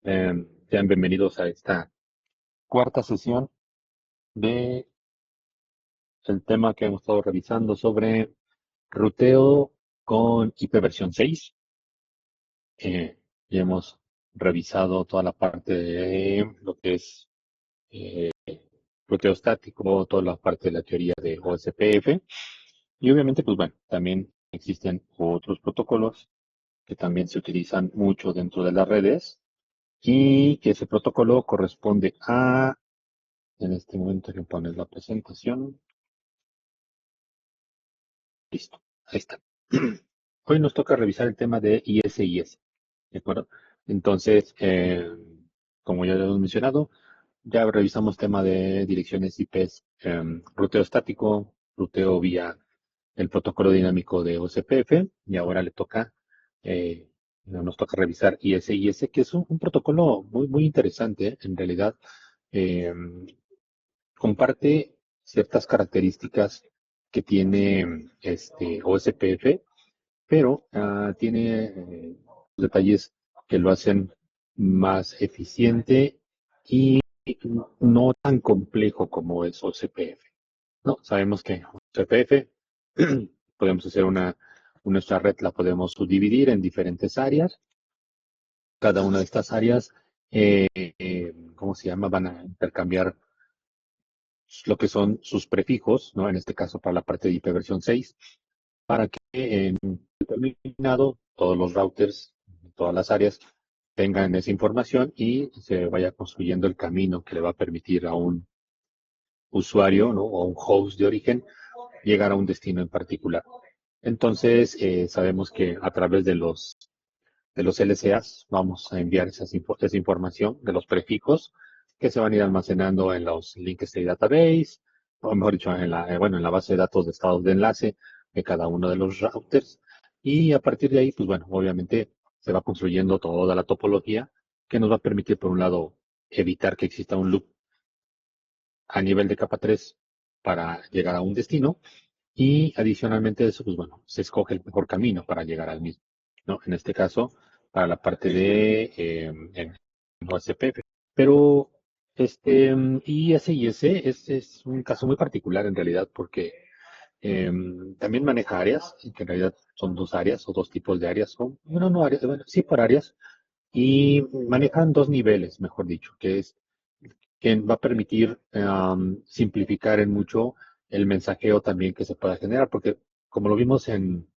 Sean bienvenidos a esta cuarta sesión de el tema que hemos estado revisando sobre ruteo con IPv 6. Ya hemos revisado toda la parte de lo que es eh, ruteo estático, toda la parte de la teoría de OSPF. Y obviamente, pues bueno, también existen otros protocolos que también se utilizan mucho dentro de las redes y que ese protocolo corresponde a. En este momento que pones la presentación. Listo. Ahí está. Hoy nos toca revisar el tema de ISIS. ¿De acuerdo? Entonces, como ya lo hemos mencionado, ya revisamos tema de direcciones IPs, ruteo estático, ruteo vía el protocolo dinámico de OCPF, y ahora nos toca revisar ISIS, que es un protocolo muy, muy interesante, en realidad. Eh, Comparte ciertas características que tiene este OSPF, pero tiene detalles que lo hacen más eficiente y no tan complejo como es OCPF. No, sabemos que OCPF podemos hacer nuestra red la podemos subdividir en diferentes áreas. Cada una de estas áreas, ¿cómo se llama? Van a intercambiar lo que son sus prefijos, ¿no? En este caso para la parte de IPv6, para que en un determinado todos los routers, todas las áreas tengan esa información y se vaya construyendo el camino que le va a permitir a un usuario, ¿no? O un host de origen llegar a un destino en particular. Entonces, sabemos que a través de los LCAs vamos a enviar esa información de los prefijos que se van a ir almacenando en los Link State Database, o mejor dicho, en la base de datos de estados de enlace de cada uno de los routers. Y a partir de ahí, pues bueno, obviamente se va construyendo toda la topología que nos va a permitir, por un lado, evitar que exista un loop a nivel de capa 3 para llegar a un destino. Y adicionalmente a eso, pues bueno, se escoge el mejor camino para llegar al mismo, ¿no? En este caso, para la parte de en OSPF. Pero ISIS es un caso muy particular en realidad porque también maneja áreas, que en realidad son dos áreas o dos tipos de áreas, bueno, no áreas, bueno, sí por áreas, y manejan dos niveles, mejor dicho, que va a permitir simplificar en mucho el mensajeo también que se pueda generar, porque como lo vimos en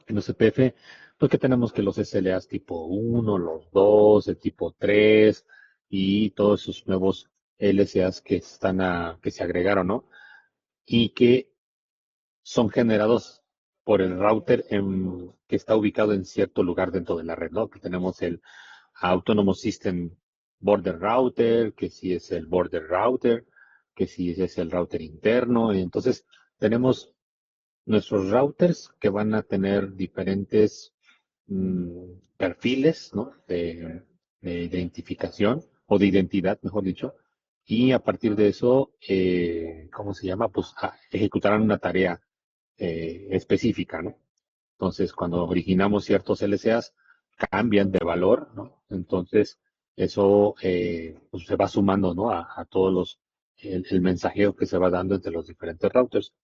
los CPF, pues que tenemos que los SLAs tipo 1, los 2, el tipo 3 y todos esos nuevos LCAs que se agregaron, ¿no? Y que son generados por el router que está ubicado en cierto lugar dentro de la red, ¿no? Que tenemos el Autonomous System Border Router, que si es el Border Router, que si es el router interno. Y entonces tenemos nuestros routers que van a tener diferentes perfiles, ¿no? de identificación o de identidad, mejor dicho. Y a partir de eso, ¿cómo se llama? Pues ejecutarán una tarea específica, ¿no? Entonces, cuando originamos ciertos LCAs, cambian de valor, ¿no? Entonces, eso pues se va sumando, ¿no? A todos el mensajeo que se va dando entre los diferentes routers.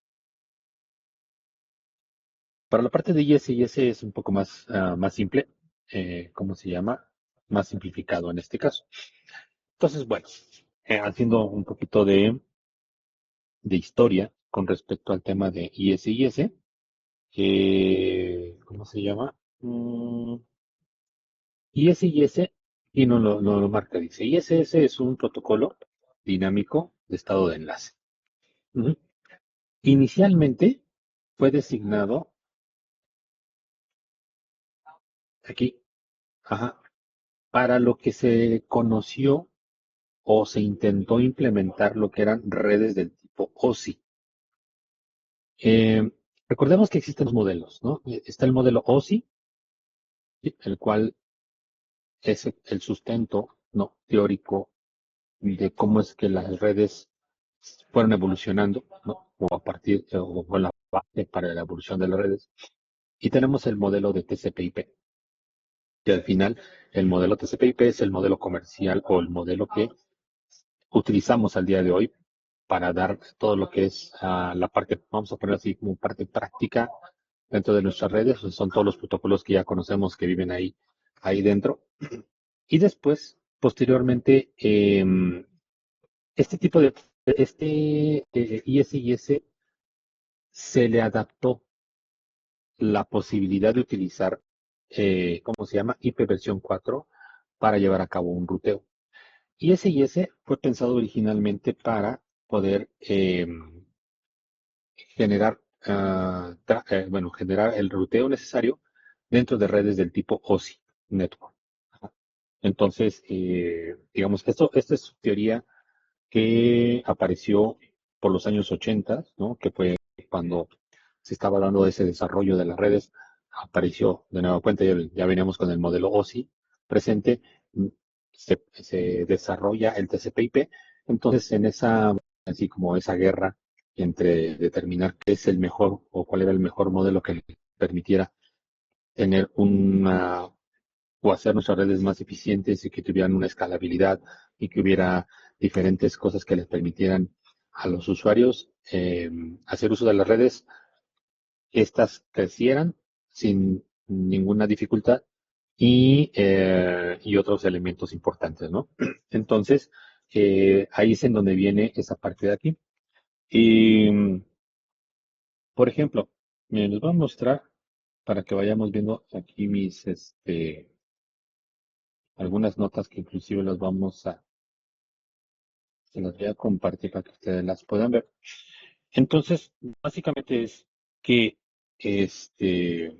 Para la parte de IS es un poco más simple, ¿cómo se llama? Más simplificado en este caso. Entonces, bueno, haciendo un poquito de historia con respecto al tema de ISIS, ¿cómo se llama? ISIS, y no lo marca, dice, ISS es un protocolo dinámico de estado de enlace. Ujú. Inicialmente fue designado aquí, ajá, para lo que se conoció o se intentó implementar lo que eran redes del tipo OSI. Eh, Recordemos que existen los modelos, ¿no? Está el modelo OSI, ¿sí? El cual es el sustento, ¿no? Teórico de cómo es que las redes fueron evolucionando, ¿no? O a partir, o con la base para la evolución de las redes. Y tenemos el modelo de TCP/IP, que al final El modelo TCP/IP es el modelo comercial o el modelo que utilizamos al día de hoy para dar todo lo que es la parte, vamos a poner así como parte práctica dentro de nuestras redes. Son todos los protocolos que ya conocemos que viven ahí dentro. Y después, posteriormente, este tipo de, ISIS se le adaptó la posibilidad de utilizar, ¿cómo se llama? IPv4 para llevar a cabo un ruteo. ISIS fue pensado originalmente para poder generar, generar el ruteo necesario dentro de redes del tipo OSI Network. Entonces, digamos, esta es su teoría que apareció por los años 80, ¿no? Que fue cuando se estaba dando ese desarrollo de las redes, apareció de nueva cuenta, ya veníamos con el modelo OSI presente, se desarrolla el TCP/IP, entonces en esa, así como esa guerra entre determinar qué es el mejor o cuál era el mejor modelo que le permitiera tener una o hacer nuestras redes más eficientes y que tuvieran una escalabilidad y que hubiera diferentes cosas que les permitieran a los usuarios hacer uso de las redes, estas crecieran sin ninguna dificultad y otros elementos importantes, ¿no? Entonces, ahí es en donde viene esa parte de aquí. Y, por ejemplo, miren, les voy a mostrar para que vayamos viendo aquí algunas notas que inclusive se las voy a compartir para que ustedes las puedan ver. Entonces, básicamente es que, este,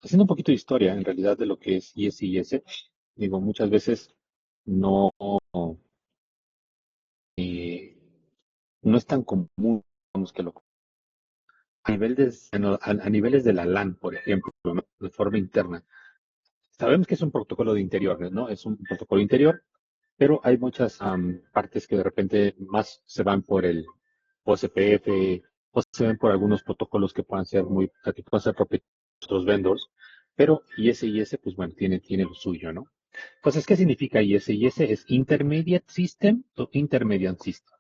haciendo un poquito de historia en realidad de lo que es ISIS, digo, muchas veces no, eh, no es tan común, digamos, que a a niveles de la LAN, por ejemplo, ¿no? De forma interna. Sabemos que es un protocolo de interior, ¿no? Es un protocolo interior, pero hay muchas partes que de repente más se van por el OSPF o se ven por algunos protocolos que puedan ser que puedan ser propios de otros vendors, pero ISIS, pues bueno, tiene lo suyo, ¿no? Entonces, ¿qué significa ISIS? Es Intermediate System o Intermediate System.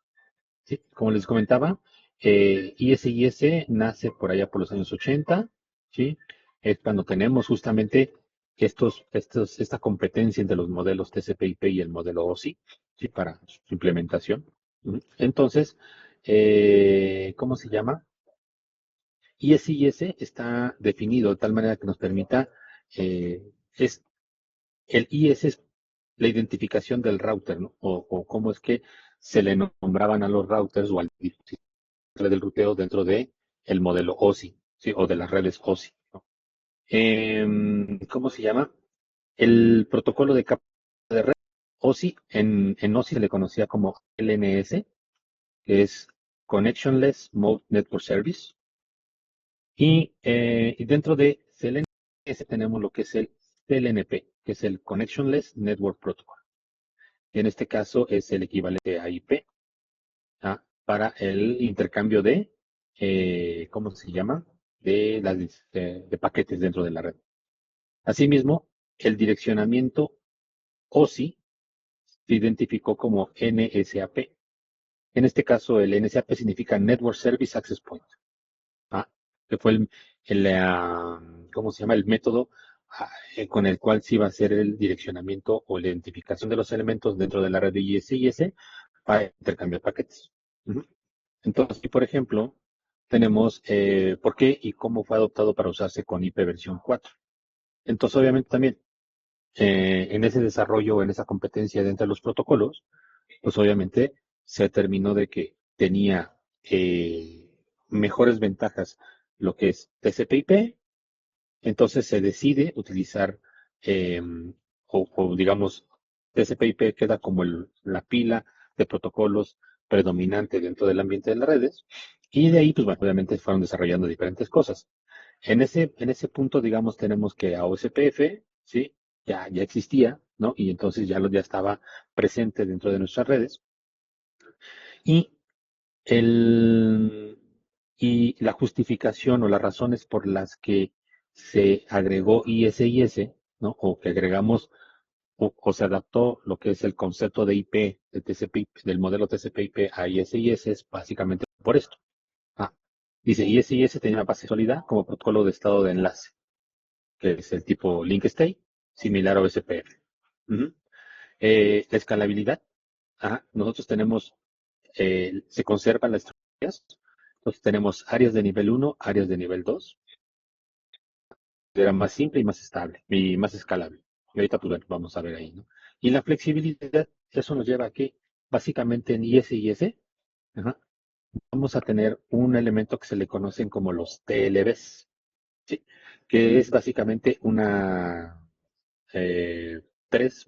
¿Sí? Como les comentaba, ISIS nace por allá por los años 80, ¿sí? Es cuando tenemos justamente esta competencia entre los modelos TCP/IP y el modelo OSI, ¿sí? Para su implementación. Entonces, ¿cómo se llama? ISIS está definido de tal manera que nos permita, es el IS es la identificación del router, ¿no? O cómo es que se le nombraban a los routers o al dispositivo del ruteo dentro de el modelo OSI, ¿sí? O de las redes OSI, ¿no? ¿Cómo se llama? El protocolo de capa de red OSI, en OSI se le conocía como LNS, que es Connectionless Mode Network Service. Y dentro de CLNS tenemos lo que es el CLNP, que es el Connectionless Network Protocol. En este caso es el equivalente a IP, para el intercambio de, ¿cómo se llama? De paquetes dentro de la red. Asimismo, el direccionamiento OSI se identificó como NSAP. En este caso, el NSAP significa Network Service Access Point, ¿ah? Que fue ¿cómo se llama? El método con el cual se iba a hacer el direccionamiento o la identificación de los elementos dentro de la red de ISIS para intercambiar paquetes. Ujú. Entonces, por ejemplo, tenemos por qué y cómo fue adoptado para usarse con IP versión 4. Entonces, obviamente también en ese desarrollo, en esa competencia dentro de los protocolos, pues obviamente se determinó de que tenía mejores ventajas lo que es TCP/IP, entonces se decide utilizar, eh, o digamos, TCP/IP queda como la pila de protocolos predominante dentro del ambiente de las redes, y de ahí, pues bueno, obviamente fueron desarrollando diferentes cosas. En ese punto, digamos, tenemos que a OSPF, ¿sí? Ya existía, ¿no? Y entonces ya estaba presente dentro de nuestras redes. Y, el, y la justificación o las razones por las que se agregó ISIS, ¿no? O que agregamos o se adaptó lo que es el concepto de IP, de TCP/IP, del modelo TCP/IP a ISIS, es básicamente por esto. Ah, dice, ISIS tenía una base sólida como protocolo de estado de enlace, que es el tipo link state, similar a OSPF. Ujú. La escalabilidad, nosotros tenemos, se conservan las estructuras, entonces tenemos áreas de nivel uno, áreas de nivel 2, era más simple y más estable y más escalable. Y ahorita pues, bueno, vamos a ver ahí, ¿no? Y la flexibilidad, eso nos lleva a que básicamente en ISIS ajá, vamos a tener un elemento que se le conocen como los TLBs, ¿sí? Que es básicamente tres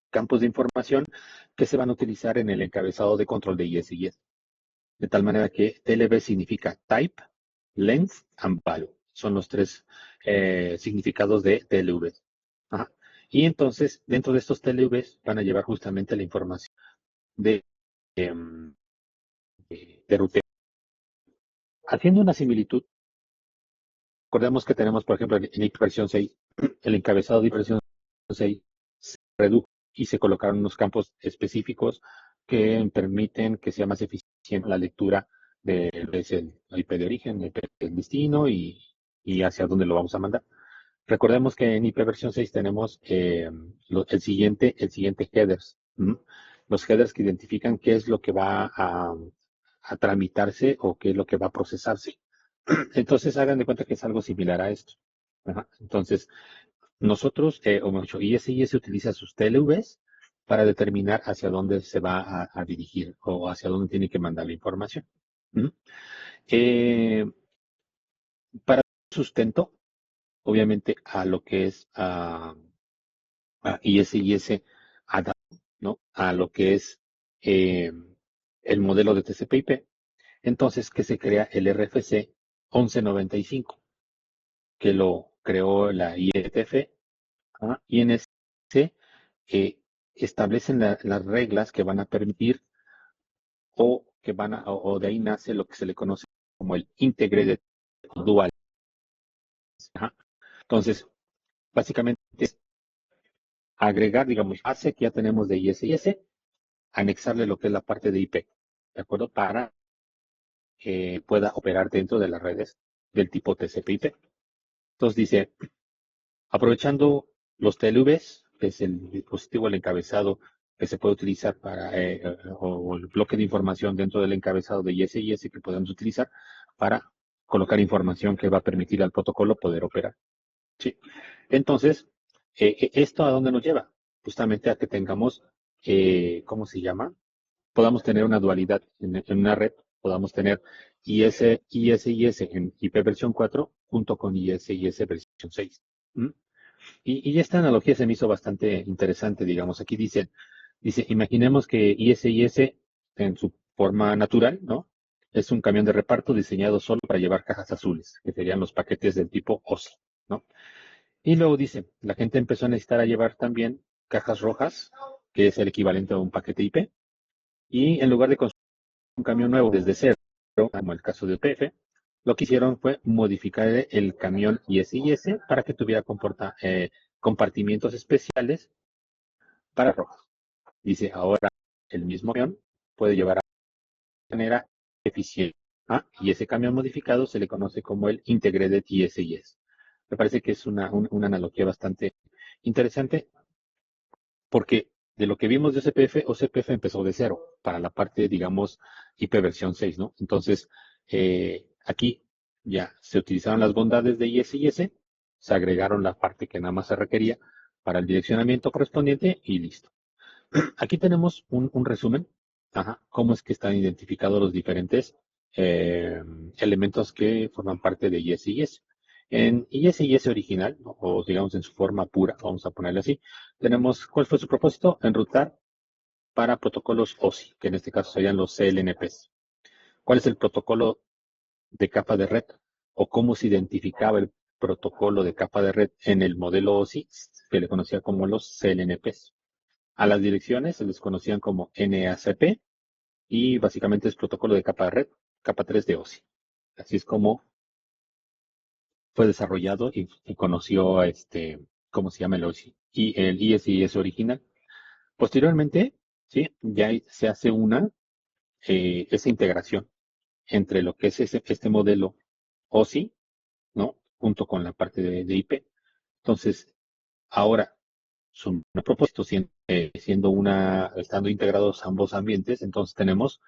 campos de información que se van a utilizar en el encabezado de control de ISIS. De tal manera que TLB significa type, length and value. Son los tres significados de TLV. Ajá. Y entonces, dentro de estos TLVs van a llevar justamente la información de, em, de ruteo. Haciendo una similitud, recordemos que tenemos, por ejemplo, en versión 6, el encabezado de versión 6 se redujo y se colocaron unos campos específicos que permiten que sea más eficiente la lectura del IP de origen, el IP del destino y hacia dónde lo vamos a mandar. Recordemos que en IP versión 6 tenemos el siguiente headers. ¿M? Los headers que identifican qué es lo que va a tramitarse o qué es lo que va a procesarse. Entonces hagan de cuenta que es algo similar a esto. Ajá. Entonces, nosotros, o mejor dicho, ISIS utiliza sus TLVs para determinar hacia dónde se va a dirigir o hacia dónde tiene que mandar la información. ¿Mm? Eh, para sustento, obviamente, a lo que es ISIS adaptado, ¿no? A lo que es eh, el modelo de TCP/IP. Entonces, que se crea el RFC 1195, que lo creó la IETF, y en ese establecen las reglas que van a permitir o de ahí nace lo que se le conoce como el Integrated Dual. Ajá. Entonces, básicamente es agregar, digamos, base que ya tenemos de ISIS, anexarle lo que es la parte de IP, ¿de acuerdo? Para que pueda operar dentro de las redes del tipo TCP/IP. Entonces dice, aprovechando los TLVs, que es el dispositivo, el encabezado que se puede utilizar o el bloque de información dentro del encabezado de ISIS que podemos utilizar para colocar información que va a permitir al protocolo poder operar. ¿Sí? Entonces, ¿esto a dónde nos lleva? Justamente a que tengamos, ¿cómo se llama? Podamos tener una dualidad en una red, podamos tener ISIS en IP versión 4 junto con ISIS versión 6. ¿Mm? Y esta analogía se me hizo bastante interesante, digamos. Aquí dice, imaginemos que ISIS en su forma natural, ¿no? Es un camión de reparto diseñado solo para llevar cajas azules, que serían los paquetes del tipo OSI, ¿no? Y luego dice, la gente empezó a necesitar a llevar también cajas rojas, que es el equivalente a un paquete IP, y en lugar de construir un camión nuevo desde cero, como el caso del PF, lo que hicieron fue modificar el camión ISIS para que tuviera compartimientos especiales para rojas. Dice, ahora el mismo camión puede llevar de manera eficiente. Y ese camión modificado se le conoce como el Integrated ISIS. Me parece que es una analogía bastante interesante porque de lo que vimos de OCPF empezó de cero para la parte, digamos, IP versión 6, ¿no? Entonces, aquí ya se utilizaron las bondades de ISIS, se agregaron la parte que nada más se requería para el direccionamiento correspondiente y listo. Aquí tenemos un resumen, cómo es que están identificados los diferentes elementos que forman parte de ISIS. En ISIS original, ¿no? O digamos en su forma pura, vamos a ponerle así, tenemos cuál fue su propósito, enrutar para protocolos OSI, que en este caso serían los CLNPs. ¿Cuál es el protocolo de capa de red? ¿O cómo se identificaba el protocolo de capa de red en el modelo OSI, que le conocía como los CLNPs? A las direcciones se les conocían como NACP y básicamente es protocolo de capa de red, capa 3 de OSI. Así es como fue desarrollado y conoció ¿cómo se llama? El ISIS original. Posteriormente, sí, ya se hace esa integración entre lo que es este modelo OSI, ¿no? Junto con la parte de IP. Entonces, ahora, su propósito estando integrados ambos ambientes, entonces tenemos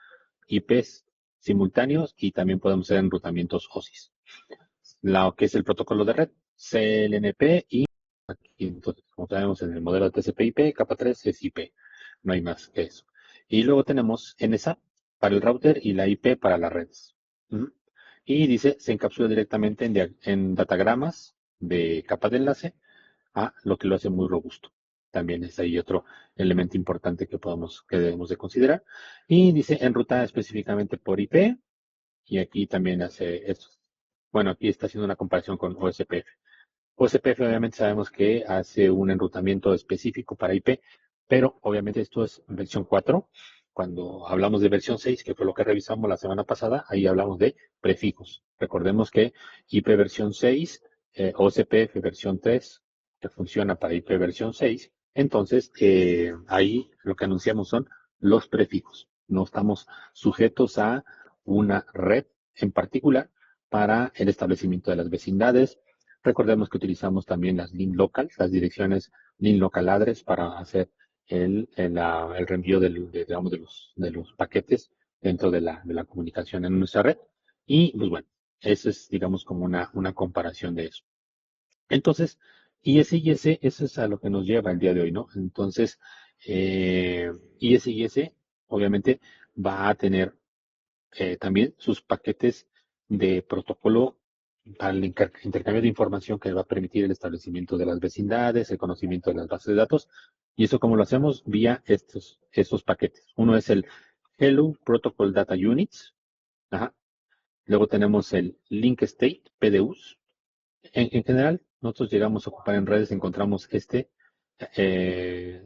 IPs simultáneos y también podemos hacer enrutamientos OSIs. Lo que es el protocolo de red, CLNP y entonces, como sabemos en el modelo de TCP/IP, capa 3 es IP, no hay más que eso. Y luego tenemos NSA para el router y la IP para las redes. Ujú. Y dice, se encapsula directamente en datagramas de capa de enlace, lo que lo hace muy robusto. También es ahí otro elemento importante que debemos de considerar. Y dice, enruta específicamente por IP, y aquí también hace esto. Bueno, aquí está haciendo una comparación con OSPF. OSPF obviamente sabemos que hace un enrutamiento específico para IP, pero obviamente esto es versión 4. Cuando hablamos de versión 6, que fue lo que revisamos la semana pasada, ahí hablamos de prefijos. Recordemos que IP versión 6, OSPF versión 3, que funciona para IP versión 6. Entonces, ahí lo que anunciamos son los prefijos. No estamos sujetos a una red en particular para el establecimiento de las vecindades. Recordemos que utilizamos también las link locals, las direcciones link local address para hacer el reenvío digamos, de los paquetes dentro de la comunicación en nuestra red. Y pues bueno, eso es, digamos, como una comparación de eso. Entonces, eso es a lo que nos lleva el día de hoy, ¿no? Entonces, ISIS obviamente va a tener también sus paquetes de protocolo para el intercambio de información que va a permitir el establecimiento de las vecindades, el conocimiento de las bases de datos. Y eso como lo hacemos vía estos paquetes. Uno es el Hello Protocol Data Units. Ajá. Luego tenemos el Link State, PDUs. En general, nosotros llegamos a ocupar en redes, encontramos eh,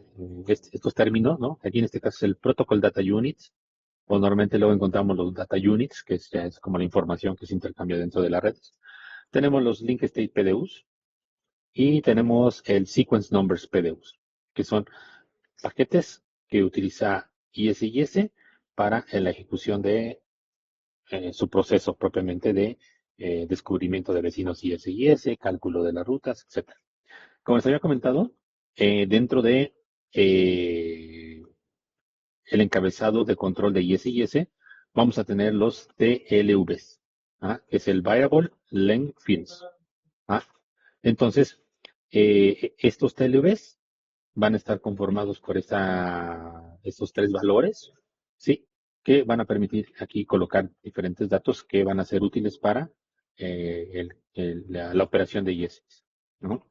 estos términos, ¿no? Aquí en este caso es el Protocol Data Units, o normalmente luego encontramos los data units, que ya es como la información que se intercambia dentro de las redes. Tenemos los link state PDUs y tenemos el sequence numbers PDUs, que son paquetes que utiliza ISIS para la ejecución de su proceso propiamente de descubrimiento de vecinos ISIS, cálculo de las rutas, etc. Como les había comentado, dentro de el encabezado de control de ISIS, vamos a tener los TLVs, que es el Variable Length Fields. ¿Ah? Entonces, estos TLVs van a estar conformados por estos tres valores, ¿sí? Que van a permitir aquí colocar diferentes datos que van a ser útiles para la operación de ISIS, ¿no?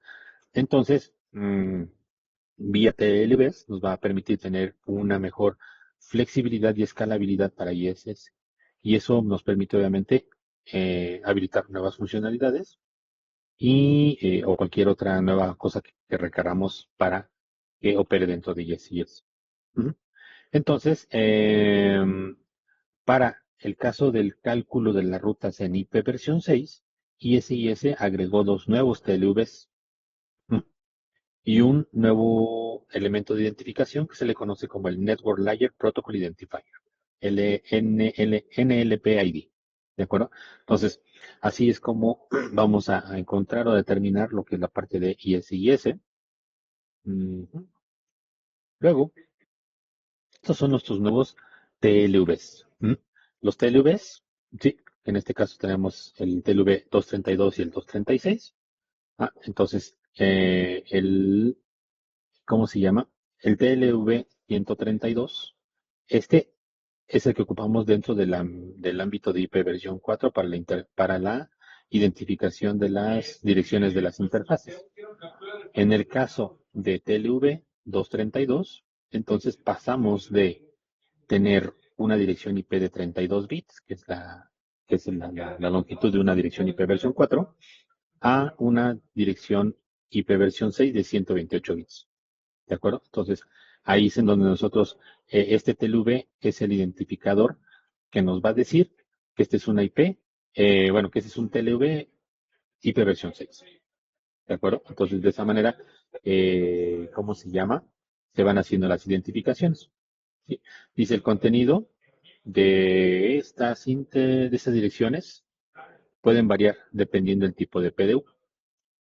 Entonces, vía TLBs nos va a permitir tener una mejor flexibilidad y escalabilidad para ISS. Y eso nos permite, obviamente, habilitar nuevas funcionalidades o cualquier otra nueva cosa que requeramos para que opere dentro de ISS. Ujú. Entonces, para el caso del cálculo de las rutas en IP versión 6, ISIS agregó dos nuevos TLVs y un nuevo elemento de identificación que se le conoce como el Network Layer Protocol Identifier, NLPID. ¿De acuerdo? Entonces, así es como vamos a encontrar o determinar lo que es la parte de ISIS. Ujú. Luego, estos son nuestros nuevos TLVs. Los TLVs, sí, en este caso tenemos el TLV 232 y el 236. Entonces, ¿cómo se llama? El TLV 132. Este es el que ocupamos dentro del ámbito de IP versión 4 para la identificación de las direcciones de las interfaces. En el caso de TLV 232, entonces pasamos de tener una dirección IP de 32 bits, que es la longitud de una dirección IP versión 4, a una dirección IP versión 6 de 128 bits. ¿De acuerdo? Entonces, ahí es en donde nosotros, este TLV es el identificador que nos va a decir que este es una IP, bueno, que este es un TLV IP versión 6. ¿De acuerdo? Entonces, de esa manera, ¿cómo se llama? Se van haciendo las identificaciones. ¿Sí? Dice el contenido de estas direcciones pueden variar dependiendo del tipo de PDU.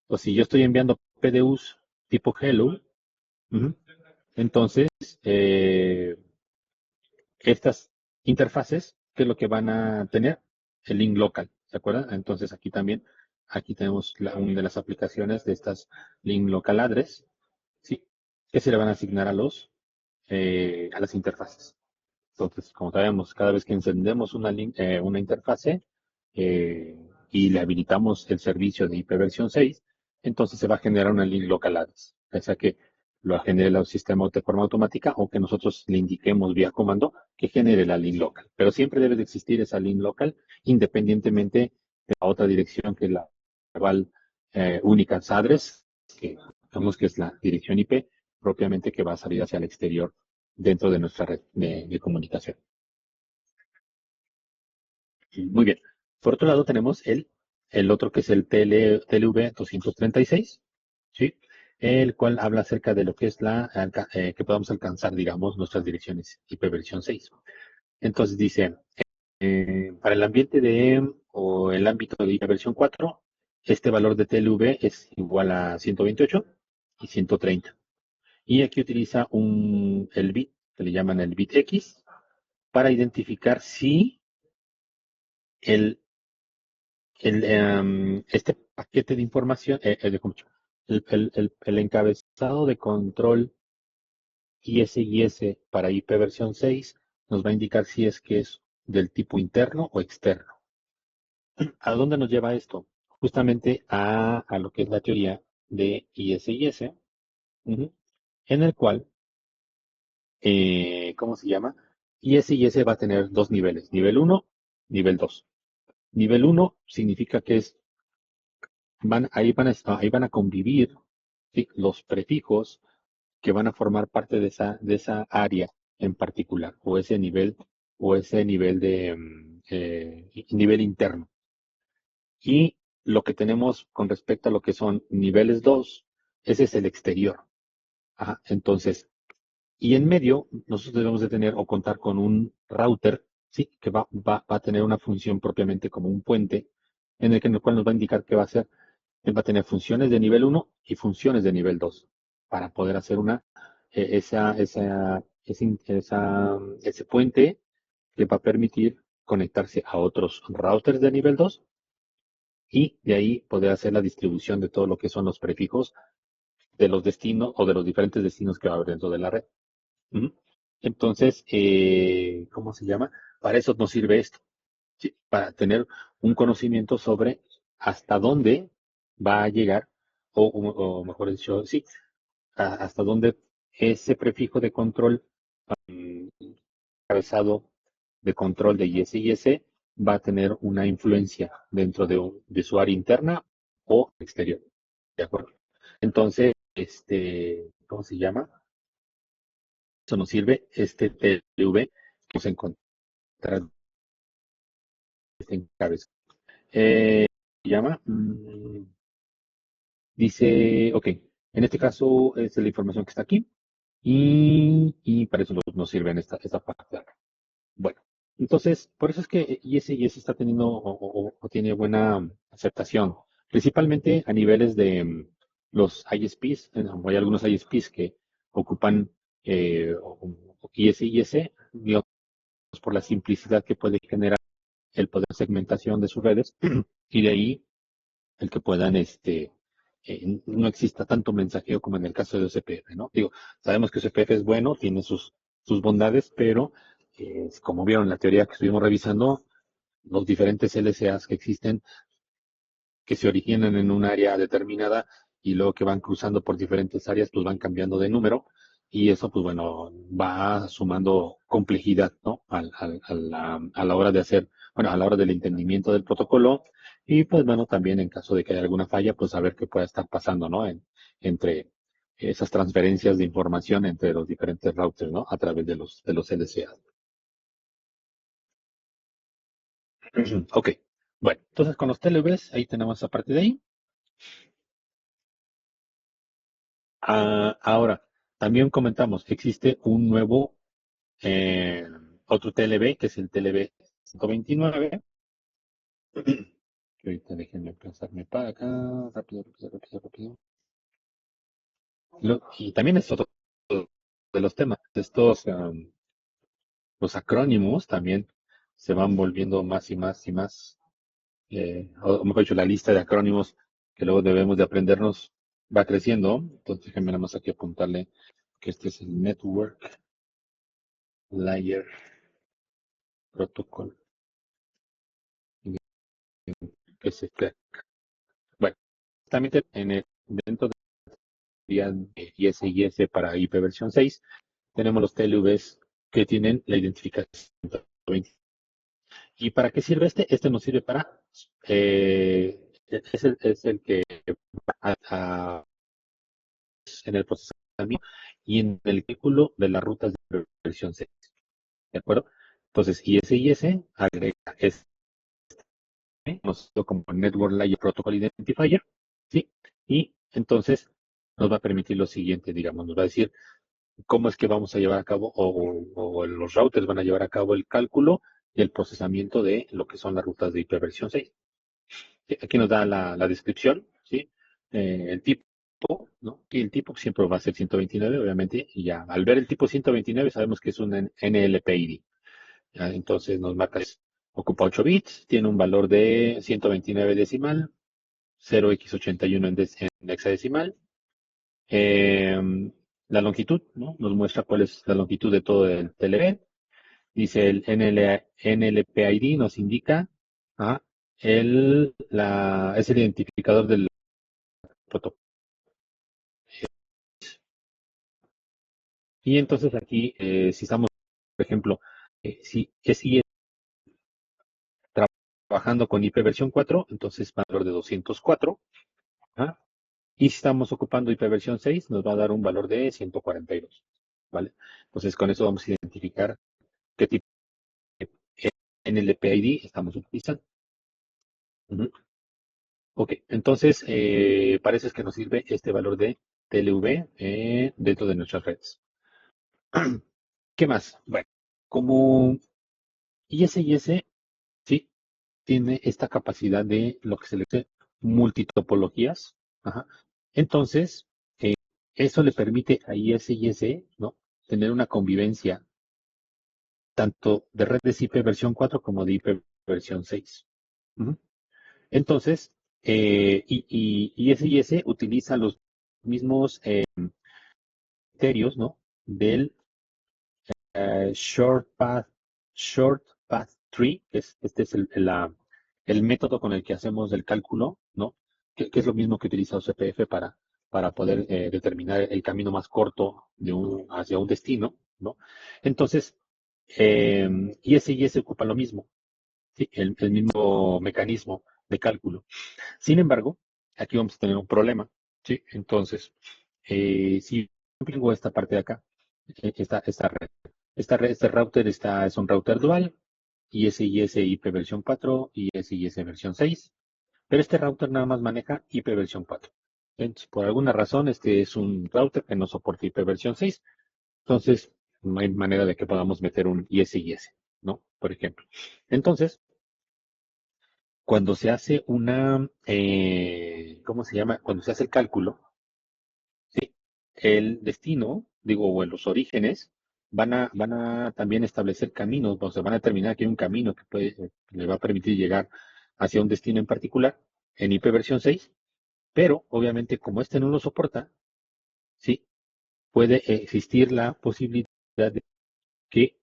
O si yo estoy enviando PDUs tipo hello, ujú, entonces eh, estas interfaces, ¿qué es lo que van a tener? El link local, ¿se acuerdan? Entonces aquí también, aquí tenemos una de las aplicaciones de estas link local address, ¿sí? Que se le van a asignar a las interfaces. Entonces, como sabemos, cada vez que encendemos una interfase y le habilitamos el servicio de IP versión 6, entonces se va a generar una link local address, ya sea que lo genere el sistema de forma automática o que nosotros le indiquemos vía comando que genere la link local. Pero siempre debe de existir esa link local independientemente de la otra dirección que es la global única address, que digamos que es la dirección IP propiamente que va a salir hacia el exterior dentro de nuestra red de comunicación. Muy bien. Por otro lado tenemos el otro que es el TLV 236, ¿sí? El cual habla acerca de lo que es que podamos alcanzar, digamos, nuestras direcciones IP versión 6. Entonces dice, para el ambiente o el ámbito de IP versión 4, este valor de TLV es igual a 128 y 130. Y aquí utiliza el bit, que le llaman el bit X, para identificar si el, este paquete de información, el encabezado de control IS para IP versión 6 nos va a indicar si es que es del tipo interno o externo. ¿A dónde nos lleva esto? Justamente a lo que es la teoría de IS, ujú, en el cual, ¿cómo se llama? IS va a tener dos niveles, nivel uno, nivel 2. Nivel uno significa que ahí van a convivir, ¿sí? Los prefijos que van a formar parte de esa área en particular, o ese nivel nivel interno. Y lo que tenemos con respecto a lo que son niveles 2, ese es el exterior. Ajá, entonces, y en medio, nosotros debemos de tener o contar con un router, ¿sí? Que va a tener una función propiamente como un puente, en el cual nos va a indicar qué va a hacer. Él va a tener funciones de nivel uno y funciones de nivel 2 para poder hacer ese puente que va a permitir conectarse a otros routers de nivel 2 y de ahí poder hacer la distribución de todo lo que son los prefijos de los destinos o de los diferentes destinos que va a haber dentro de la red. Ujú. Entonces, ¿cómo se llama? Para eso nos sirve esto, ¿sí? Para tener un conocimiento sobre hasta dónde va a llegar, o mejor dicho, sí, hasta dónde ese prefijo de control, mm, encabezado de control de IS va a tener una influencia dentro de su área interna o exterior. ¿De acuerdo? Entonces, ¿cómo se llama? Eso nos sirve este TLV que nos encontrar este encabezado. Se llama, dice, ok, en este caso es la información que está aquí y para eso nos sirve en esta parte. Bueno, entonces, por eso es que IS está teniendo o tiene buena aceptación, principalmente a niveles de los ISPs, hay algunos ISPs que ocupan IS, digamos, por la simplicidad que puede generar el poder segmentación de sus redes y de ahí el que puedan, no exista tanto mensajeo como en el caso de OCPF, ¿no? Digo, sabemos que OCPF es bueno, tiene sus bondades, pero como vieron en la teoría que estuvimos revisando, los diferentes LCAs que existen, que se originan en un área determinada y luego que van cruzando por diferentes áreas, pues van cambiando de número y eso, pues bueno, va sumando complejidad, ¿no? A la hora de hacer, bueno, a la hora del entendimiento del protocolo y pues bueno, también en caso de que haya alguna falla, pues saber qué pueda estar pasando, ¿no? Entre esas transferencias de información entre los diferentes routers, ¿no? A través de los LCA. Ok, bueno, entonces con los TLVs, ahí tenemos esa parte de ahí. Ahora, también comentamos, existe un nuevo, eh, otro TLB, que es el TLB 129, que ahorita déjenme pasarme para acá, rápido, rápido, rápido, rápido. Y también es otro de los temas, estos, los acrónimos también se van volviendo más y más y más, o mejor dicho, la lista de acrónimos que luego debemos de aprendernos va creciendo. Entonces, déjenme nada más aquí apuntarle que este es el Network Layer Protocol, que es este. Bueno, también dentro de ISIS para IP versión 6, tenemos los TLVs que tienen la identificación 20. ¿Y para qué sirve este? Este nos sirve para, es el que en el procesamiento y en el cálculo de las rutas de versión 6. ¿De acuerdo? Entonces, ISIS agrega este, conocido como Network Layer Protocol Identifier, ¿sí? Y entonces nos va a permitir lo siguiente, digamos, nos va a decir cómo es que vamos a llevar a cabo o los routers van a llevar a cabo el cálculo y el procesamiento de lo que son las rutas de IP versión 6. Sí, aquí nos da la descripción, ¿sí? El tipo, ¿no? Y el tipo siempre va a ser 129, obviamente, y ya al ver el tipo 129 sabemos que es un NLPID. ¿Ya? Entonces nos marca, ocupa 8 bits, tiene un valor de 129 decimal, 0x81 en hexadecimal. La longitud, ¿no? Nos muestra cuál es la longitud de todo el TLB. Dice el NLPID, nos indica, ah, es el identificador del protocolo. Y entonces aquí, si estamos, por ejemplo, si es trabajando con IP versión 4, entonces va a valor de 204. ¿Ah? Y si estamos ocupando IP versión 6, nos va a dar un valor de 142. ¿Vale? Entonces con eso vamos a identificar qué tipo de NLPID estamos utilizando. Ujú. Ok, entonces parece que nos sirve este valor de TLV dentro de nuestras redes. ¿Qué más? Bueno, como ISIS, sí, tiene esta capacidad de lo que se le dice multitopologías. Ajá. Entonces, eso le permite a ISIS, ¿no? Tener una convivencia tanto de redes IP versión 4 como de IP versión 6. Ujú. Entonces, ISIS utiliza los mismos criterios, ¿no? Del Short Path Tree, este es el método con el que hacemos el cálculo, ¿no? Que es lo mismo que utiliza OCPF para poder determinar el camino más corto hacia un destino, ¿no? Entonces, ISIS ocupa lo mismo, ¿sí? El mismo mecanismo de cálculo. Sin embargo, aquí vamos a tener un problema, ¿sí? Entonces, si yo tengo esta parte de acá, esta red, este router es un router dual, ISIS IP versión 4 y ISIS versión 6, pero este router nada más maneja IP versión 4. Entonces, por alguna razón, este es un router que no soporta IP versión 6, entonces no hay manera de que podamos meter un ISIS, ¿no? Por ejemplo. Entonces, cuando se hace ¿cómo se llama? Cuando se hace el cálculo, ¿sí? El destino, digo, o en los orígenes, van a también establecer caminos, o sea, van a determinar que hay un camino que le va a permitir llegar hacia un destino en particular, en IP versión 6, pero obviamente como este no lo soporta, ¿sí? Puede existir la posibilidad de que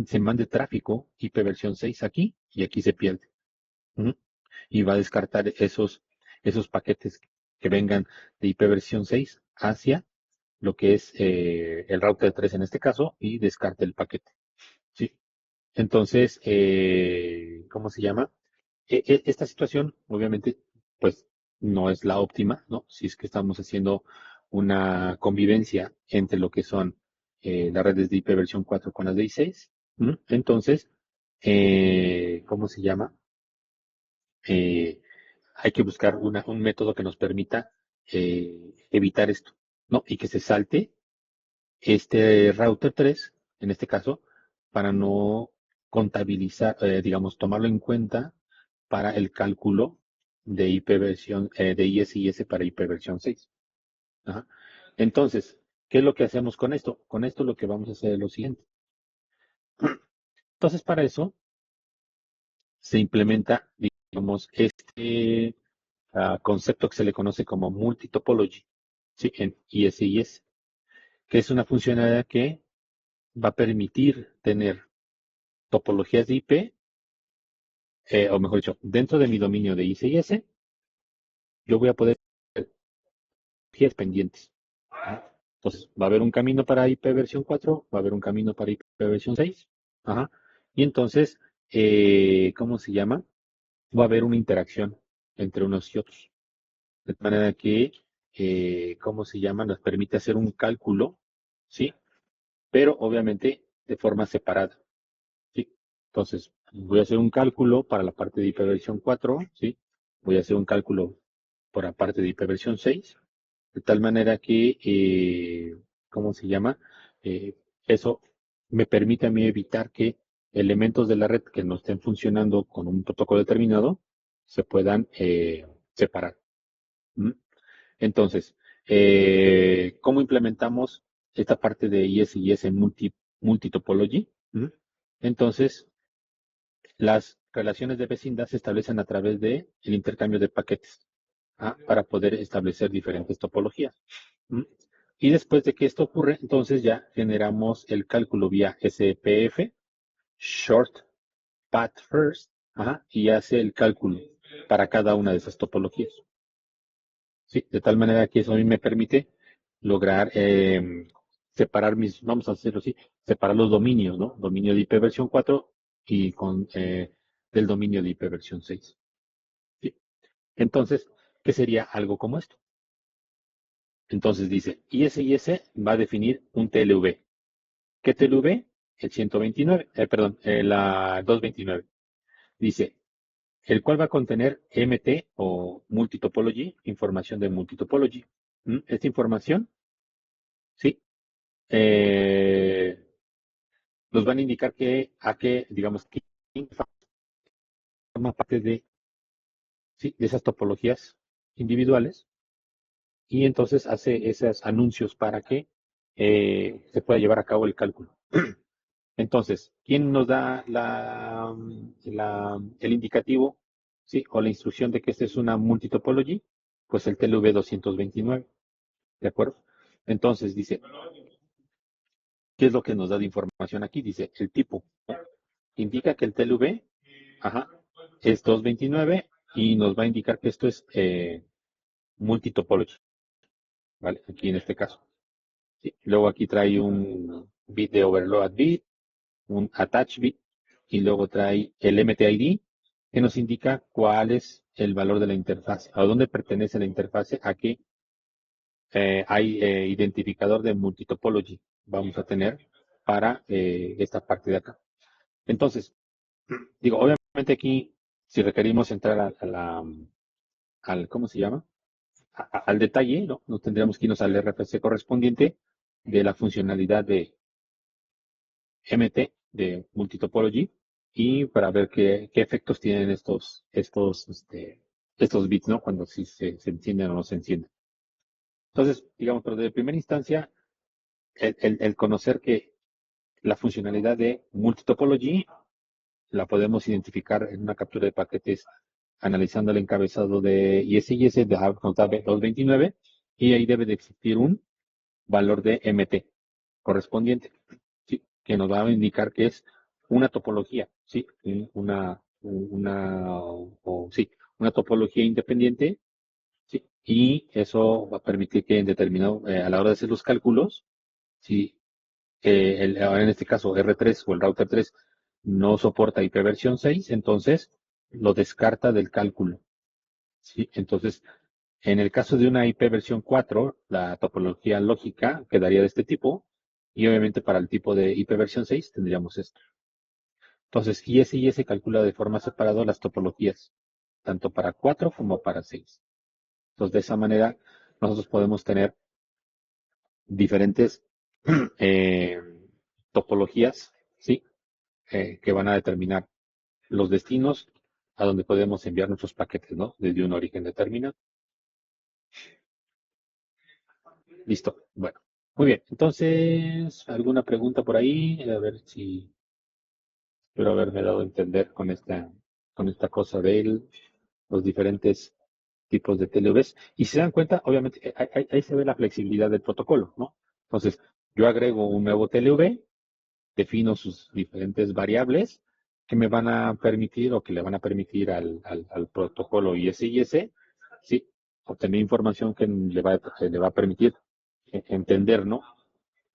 se mande tráfico IP versión 6 aquí y aquí se pierde. Ujú. Y va a descartar esos paquetes que vengan de IP versión 6 hacia lo que es el router 3 en este caso y descarte el paquete. ¿Sí? Entonces, ¿cómo se llama? Esta situación, obviamente, pues no es la óptima, ¿no? Si es que estamos haciendo una convivencia entre lo que son las redes de IP versión 4 con las de I6. ¿Mm? Entonces, ¿cómo se llama? Eh, hay que buscar un método que nos permita evitar esto, ¿no? Y que se salte este router 3 en este caso, para no contabilizar, digamos, tomarlo en cuenta para el cálculo de IP versión, de ISIS para IP versión 6. Ajá. Entonces, ¿qué es lo que hacemos con esto? Con esto lo que vamos a hacer es lo siguiente. Entonces, para eso se implementa, digamos, este concepto que se le conoce como multitopology, ¿sí? En ISIS, que es una funcionalidad que va a permitir tener topologías de IP, o mejor dicho, dentro de mi dominio de ICS, yo voy a poder tener topologías pendientes. Ajá. Entonces, va a haber un camino para IP versión 4, va a haber un camino para IP versión 6. Ajá. Y entonces, ¿cómo se llama? Va a haber una interacción entre unos y otros. De manera que, ¿cómo se llama? Nos permite hacer un cálculo, ¿sí? Pero obviamente de forma separada. ¿Sí? Entonces, voy a hacer un cálculo para la parte de hiperversión 4, ¿sí? Voy a hacer un cálculo por la parte de hiperversión 6, de tal manera que, ¿cómo se llama? Eso me permite a mí evitar que elementos de la red que no estén funcionando con un protocolo determinado se puedan separar. ¿Mm? Entonces, ¿cómo implementamos esta parte de IS multitopology? ¿Mm? Entonces, las relaciones de vecindad se establecen a través de el intercambio de paquetes, para poder establecer diferentes topologías. ¿Mm? Y después de que esto ocurre, entonces ya generamos el cálculo vía SPF, Short Path First, y hace el cálculo para cada una de esas topologías. ¿Sí? De tal manera que eso a mí me permite lograr separar vamos a hacerlo así, separar los dominios, ¿no? Dominio de IP versión 4 y del dominio de IP versión 6. ¿Sí? Entonces, ¿qué sería algo como esto? Entonces dice, ISIS va a definir un TLV. ¿Qué TLV? El 129, perdón, la 229. Dice, el cual va a contener MT o multitopology, información de multitopology. Esta información, sí, eh, nos van a indicar digamos, que forma parte de, sí, de esas topologías individuales y entonces hace esos anuncios para que se pueda llevar a cabo el cálculo. Entonces, ¿quién nos da el indicativo, sí, o la instrucción de que esta es una multitopology? Pues el TLV 229, ¿de acuerdo? Entonces dice, ¿qué es lo que nos da de información aquí? Dice, el tipo, ¿no? Indica que el TLV, es 229 y nos va a indicar que esto es multitopology, ¿vale? Aquí en este caso. Sí. Luego aquí trae un bit de overload bit, un attach bit, y luego trae el MTID, que nos indica cuál es el valor de la interfaz, a dónde pertenece la interfaz, a qué hay identificador de multitopology vamos a tener para esta parte de acá. Entonces, digo, obviamente aquí, si requerimos entrar al ¿cómo se llama? Al detalle, ¿no? Nos tendríamos que irnos al RFC correspondiente de la funcionalidad de MT, de multitopology, y para ver qué efectos tienen estos bits, ¿no? Cuando si se encienden o no se encienden. Entonces, digamos, pero de primera instancia, el conocer que la funcionalidad de multitopology la podemos identificar en una captura de paquetes analizando el encabezado de ISIS de HubSpot 229 y ahí debe de existir un valor de MT correspondiente, ¿sí? Que nos va a indicar que es una topología, ¿sí? Sí, una topología independiente, ¿sí? Y eso va a permitir que a la hora de hacer los cálculos, si ahora en este caso R3 o el router 3 no soporta IP versión 6, entonces lo descarta del cálculo, ¿sí? Entonces, en el caso de una IP versión 4, la topología lógica quedaría de este tipo, y obviamente para el tipo de IP versión 6 tendríamos esto. Entonces, ISIS calcula de forma separada las topologías. tanto para 4 como para 6. Entonces, de esa manera, nosotros podemos tener diferentes eh, topologías, ¿sí? Que van a determinar los destinos a donde podemos enviar nuestros paquetes, ¿no? Desde un origen determinado. Listo. Bueno, muy bien. Entonces, ¿alguna pregunta por ahí? A ver si espero haberme dado a entender con esta cosa de los diferentes tipos de TLVs. Y si se dan cuenta, obviamente, ahí se ve la flexibilidad del protocolo, ¿no? Entonces, yo agrego un nuevo TLV, defino sus diferentes variables que me van a permitir o que le van a permitir al protocolo ISIS, sí, obtener información que le va a permitir entender, ¿no?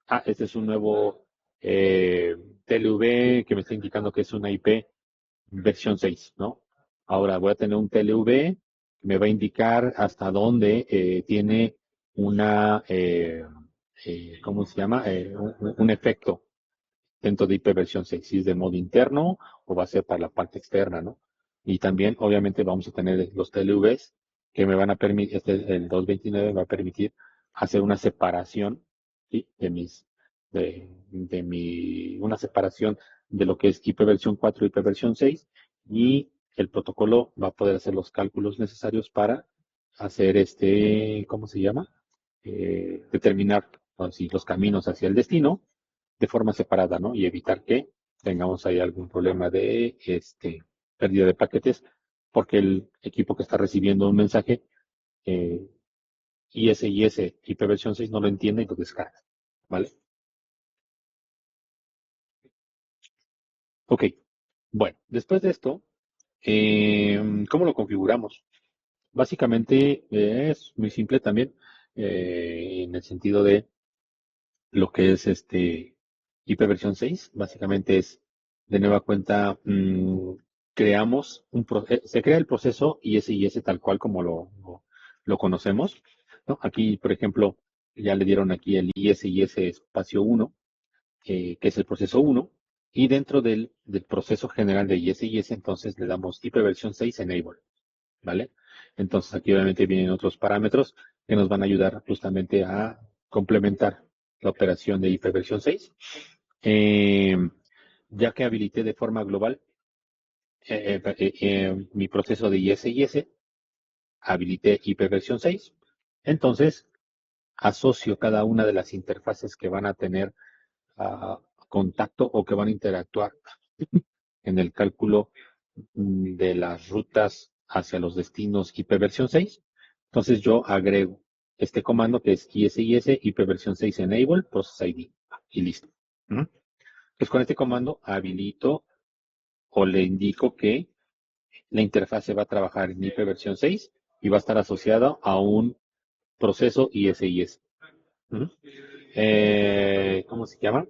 Ah, este es un nuevo TLV que me está indicando que es una IP versión 6, ¿no? Ahora voy a tener un TLV que me va a indicar hasta dónde tiene una, ¿cómo se llama? Un efecto dentro de IP versión 6, si es de modo interno o va a ser para la parte externa, ¿no? Y también, obviamente, vamos a tener los TLVs que me van a permitir, el 229 va a permitir hacer una separación, ¿sí? Una separación de lo que es IP versión 4 y IP versión 6 y el protocolo va a poder hacer los cálculos necesarios para hacer ¿cómo se llama? Determinar así, los caminos hacia el destino de forma separada, ¿no? Y evitar que tengamos ahí algún problema de pérdida de paquetes, porque el equipo que está recibiendo un mensaje eh, ISIS versión 6 no lo entiende y lo descarga, ¿vale? Ok, bueno, después de esto, ¿cómo lo configuramos? Básicamente es muy simple también, en el sentido de lo que es versión 6, básicamente es de nueva cuenta, creamos se crea el proceso ISIS tal cual como lo conocemos, ¿no? Aquí, por ejemplo, ya le dieron aquí el ISIS espacio 1, que es el proceso 1, y dentro del proceso general de ISIS, entonces le damos versión 6 enable, ¿vale? Entonces aquí obviamente vienen otros parámetros que nos van a ayudar justamente a complementar la operación de versión 6. Eh, ya que habilité de forma global mi proceso de ISIS, habilité versión 6, entonces asocio cada una de las interfaces que van a tener contacto o que van a interactuar en el cálculo de las rutas hacia los destinos versión 6. Entonces yo agrego este comando que es ISIS versión 6 enable process ID y listo. ¿Mm? Pues con este comando habilito o le indico que la interfase va a trabajar en versión 6 y va a estar asociada a un proceso ISIS. ¿Mm? ¿Cómo se llama?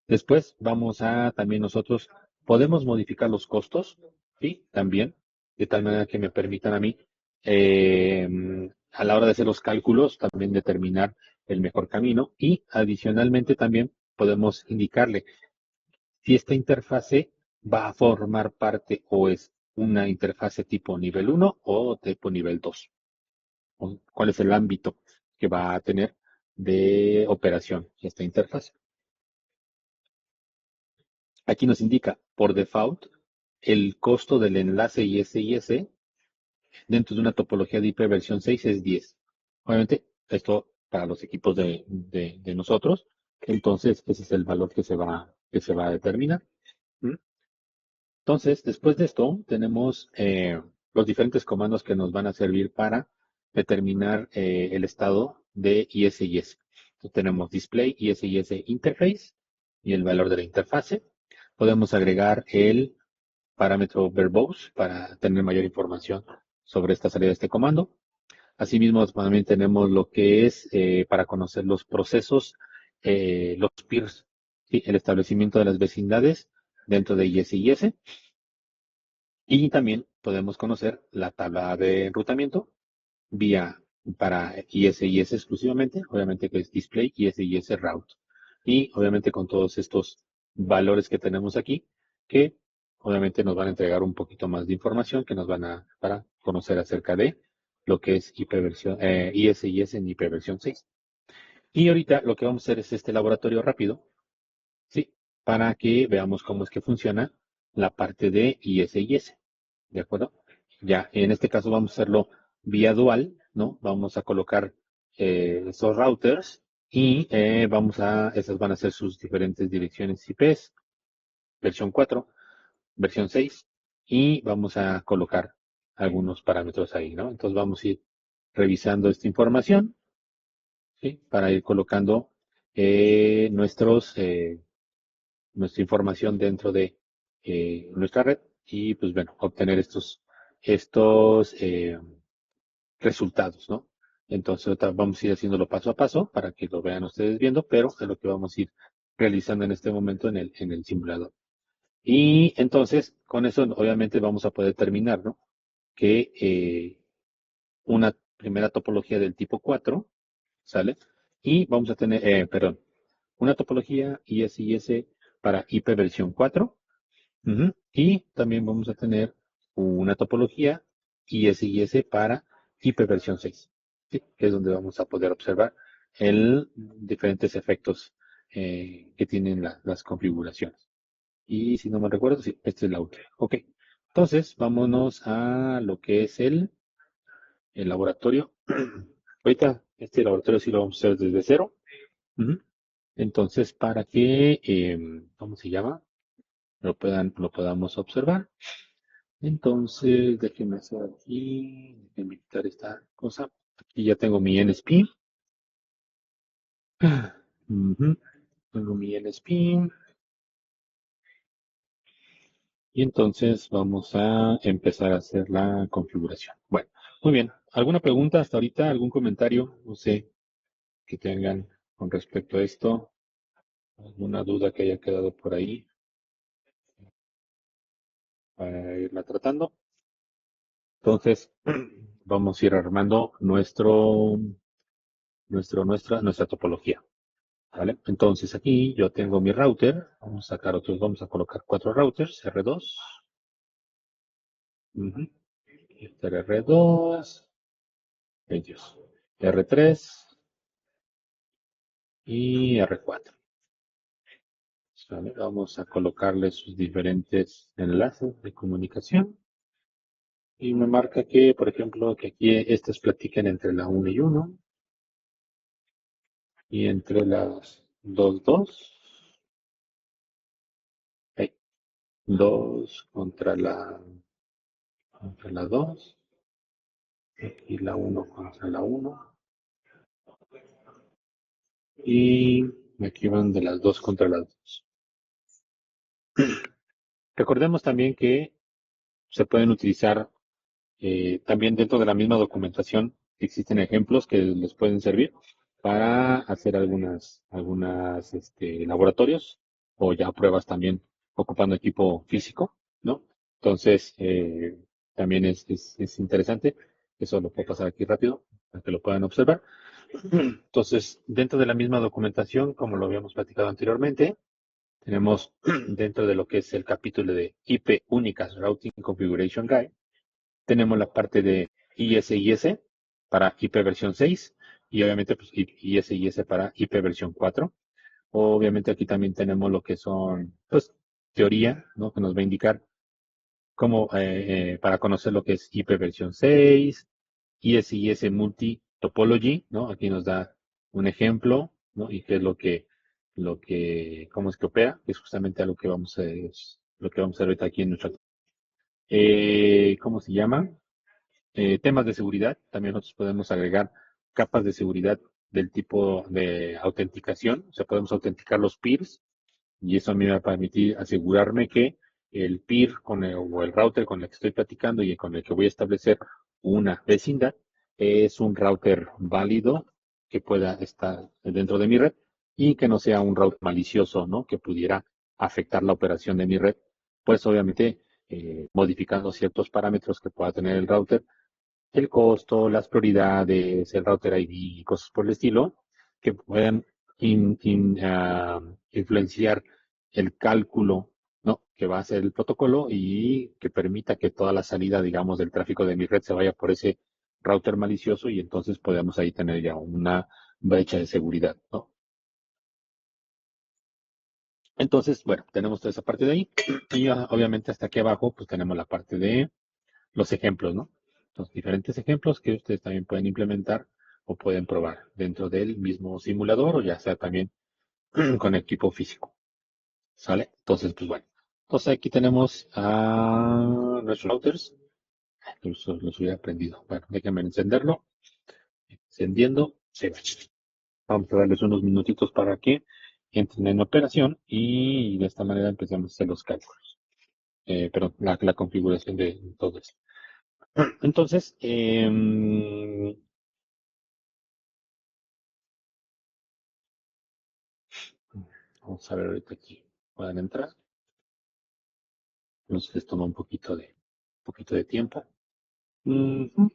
Después vamos a también nosotros, podemos modificar los costos, ¿sí? También, de tal manera que me permitan a mí, eh, a la hora de hacer los cálculos, también determinar el mejor camino y adicionalmente también podemos indicarle si esta interfase va a formar parte o es una interfase tipo nivel 1 o tipo nivel 2. O cuál es el ámbito que va a tener de operación esta interfase. Aquí nos indica por default el costo del enlace ISIS dentro de una topología de IP versión 6 es 10. Obviamente, esto para los equipos de nosotros, entonces ese es el valor que se va a determinar. ¿Mm? Entonces, después de esto, tenemos los diferentes comandos que nos van a servir para determinar el estado de ISIS. Entonces, tenemos display ISIS interface y el valor de la interfase. Podemos agregar el parámetro verbose para tener mayor información sobre esta salida de este comando. Asimismo, también tenemos lo que es para conocer los procesos, los peers, ¿sí? El establecimiento de las vecindades dentro de ISIS. Y también podemos conocer la tabla de enrutamiento vía para ISIS exclusivamente, obviamente que es display ISIS route. Y obviamente con todos estos valores que tenemos aquí, que obviamente nos van a entregar un poquito más de información que nos van a para conocer acerca de lo que es ISIS en IP versión 6. Y ahorita lo que vamos a hacer es este laboratorio rápido, ¿sí? Para que veamos cómo es que funciona la parte de ISIS, ¿de acuerdo? Ya, en este caso vamos a hacerlo vía dual, ¿no? Vamos a colocar esos routers y esas van a ser sus diferentes direcciones IPs, versión 4, versión 6, y vamos a colocar algunos parámetros ahí, ¿no? Entonces vamos a ir revisando esta información, ¿sí? Para ir colocando nuestra información dentro de nuestra red y, pues bueno, obtener estos resultados, ¿no? Entonces, ahorita vamos a ir haciéndolo paso a paso para que lo vean ustedes viendo, pero es lo que vamos a ir realizando en este momento en el simulador. Y entonces, con eso, obviamente, vamos a poder terminar, ¿no? Que una primera topología del tipo 4, ¿sale? Y vamos a tener, perdón, una topología ISIS para IP versión 4. Ujú. Y también vamos a tener una topología ISIS para IP versión 6, ¿sí? Que es donde vamos a poder observar el diferentes efectos que tienen las configuraciones. Y si no me recuerdo, sí, esta es la última. Ok, entonces vámonos a lo que es el laboratorio. Ahorita este laboratorio sí lo vamos a hacer desde cero. Ujú. Entonces, para que, ¿cómo se llama? Lo podamos observar. Entonces, déjenme hacer aquí, déjenme quitar esta cosa. Aquí ya tengo mi NSP. Ujú. Tengo mi NSP. Y entonces vamos a empezar a hacer la configuración. Bueno, muy bien. ¿Alguna pregunta hasta ahorita? ¿Algún comentario? No sé, que tengan con respecto a esto. ¿Alguna duda que haya quedado por ahí para irla tratando? Entonces, vamos a ir armando nuestra topología. ¿Vale? Entonces aquí yo tengo mi router. Vamos a sacar otros, vamos a colocar 4 routers, R2. Ujú. Este era R2, ellos, R3 y R4. ¿Vale? Vamos a colocarle sus diferentes enlaces de comunicación. Y me marca que, por ejemplo, que aquí estos platican entre la 1 y 1 y entre las 2, 2. 2 contra la 2 y la 1 contra la 1 y aquí van de las 2 contra las 2. Recordemos también que se pueden utilizar también dentro de la misma documentación, existen ejemplos que les pueden servir para hacer algunas laboratorios o ya pruebas también ocupando equipo físico, ¿no? Entonces, también es interesante. Eso lo puedo pasar aquí rápido para que lo puedan observar. Entonces, dentro de la misma documentación, como lo habíamos platicado anteriormente, tenemos dentro de lo que es el capítulo de IP Únicas Routing Configuration Guide, tenemos la parte de ISIS para IP versión 6 y obviamente pues, ISIS para IP versión 4. Obviamente aquí también tenemos lo que son, pues, teoría, ¿no? Que nos va a indicar cómo, para conocer lo que es IP versión 6, ISIS Multi Topology, ¿no? Aquí nos da un ejemplo, ¿no? Y qué es cómo es que opera, que es justamente algo que lo que vamos a ver ahorita aquí en nuestra. ¿Cómo se llama? Temas de seguridad, también nosotros podemos agregar capas de seguridad del tipo de autenticación, o sea, podemos autenticar los peers y eso a mí me va a permitir asegurarme que el peer o el router con el que estoy platicando y con el que voy a establecer una vecindad es un router válido que pueda estar dentro de mi red y que no sea un router malicioso, ¿no? Que pudiera afectar la operación de mi red, pues obviamente modificando ciertos parámetros que pueda tener el router, el costo, las prioridades, el router ID y cosas por el estilo, que puedan influenciar el cálculo, ¿no? que va a ser el protocolo y que permita que toda la salida, digamos, del tráfico de mi red se vaya por ese router malicioso y entonces podemos ahí tener ya una brecha de seguridad, ¿no? Entonces, bueno, tenemos toda esa parte de ahí y obviamente hasta aquí abajo pues tenemos la parte de los ejemplos, ¿no? Los diferentes ejemplos que ustedes también pueden implementar o pueden probar dentro del mismo simulador o ya sea también con equipo físico, ¿sale? Entonces, pues bueno. Entonces aquí tenemos a nuestros routers. Incluso los hubiera aprendido. Bueno, déjenme encenderlo. Encendiendo, se va. Vamos a darles unos minutitos para que entren en operación y de esta manera empezamos a hacer los cálculos. Pero la configuración de todo esto. Entonces, vamos a ver ahorita aquí. Pueden entrar. Nos les toma un poquito de tiempo. Ujú.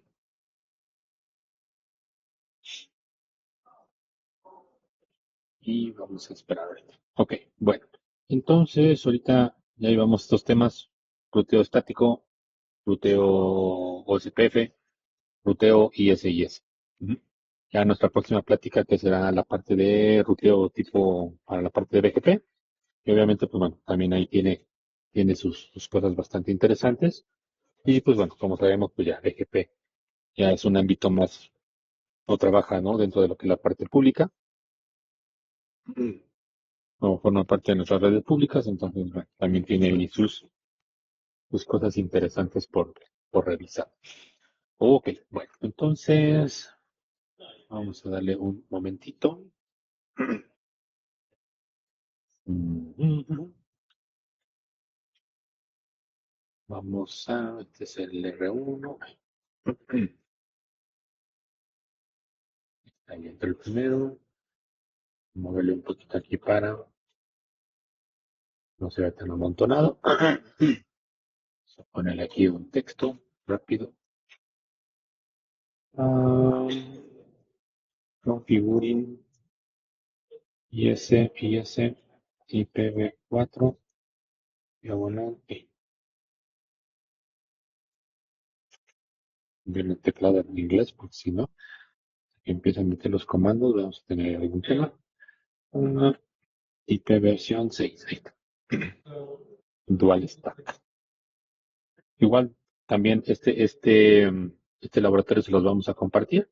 Y vamos a esperar ahorita. Ok, bueno. Entonces, ahorita ya llevamos estos temas. Ruteo estático, ruteo OSPF, ruteo ISIS. Ujú. Ya nuestra próxima plática que será la parte de ruteo tipo para la parte de BGP. Y obviamente, pues bueno, también ahí tiene sus cosas bastante interesantes. Y pues bueno, como sabemos, pues ya BGP ya es un ámbito más, o trabaja, ¿no? Dentro de lo que es la parte pública, o forma parte de nuestras redes públicas, entonces bueno, también tiene ahí sus cosas interesantes por revisar. Ok, bueno, entonces vamos a darle un momentito. Vamos este es el R1. Ahí entra el primero. Moverle un poquito aquí para no se vea tan amontonado. Vamos a ponerle aquí un texto rápido. Ah, configuring IS IPv4 diagonal E. Bien el teclado en inglés, porque si no, empieza a meter los comandos, vamos a tener algún tema. Una IP versión 6. Ahí está. Dual stack. Igual, también este laboratorio se los vamos a compartir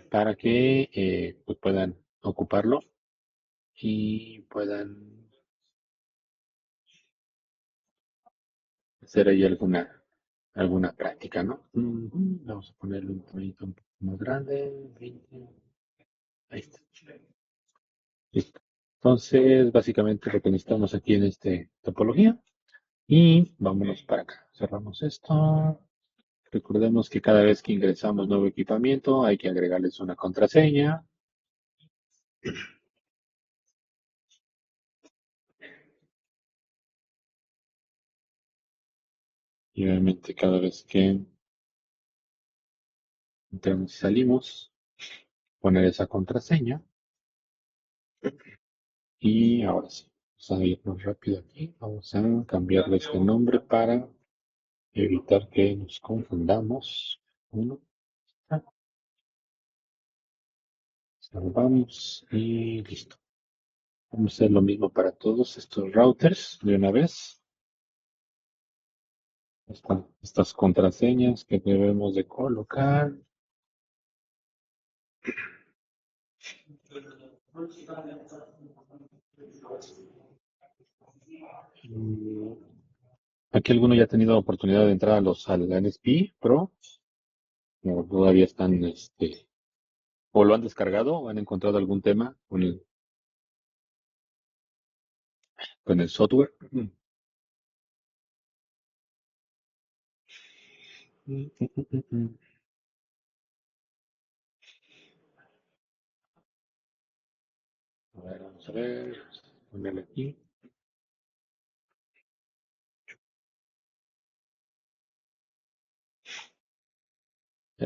para que pues puedan ocuparlo y puedan hacer ahí alguna práctica, ¿no? Vamos a ponerle un tonito un poco más grande, 20. Ahí está. Listo. Entonces, básicamente lo que necesitamos aquí en esta topología y vámonos para acá. Cerramos esto. Recordemos que cada vez que ingresamos nuevo equipamiento hay que agregarles una contraseña. Y obviamente cada vez que entramos y salimos, poner esa contraseña. Y ahora sí, vamos a irnos rápido aquí. Vamos a cambiarle este nombre para evitar que nos confundamos. Uno, salvamos y listo. Vamos a hacer lo mismo para todos estos routers de una vez. Estas contraseñas que debemos de colocar. Mm, Aquí alguno ya ha tenido oportunidad de entrar al NSP Pro, o todavía están, o lo han descargado, o han encontrado algún tema con el software. A ver, vamos a ver, ponerle aquí.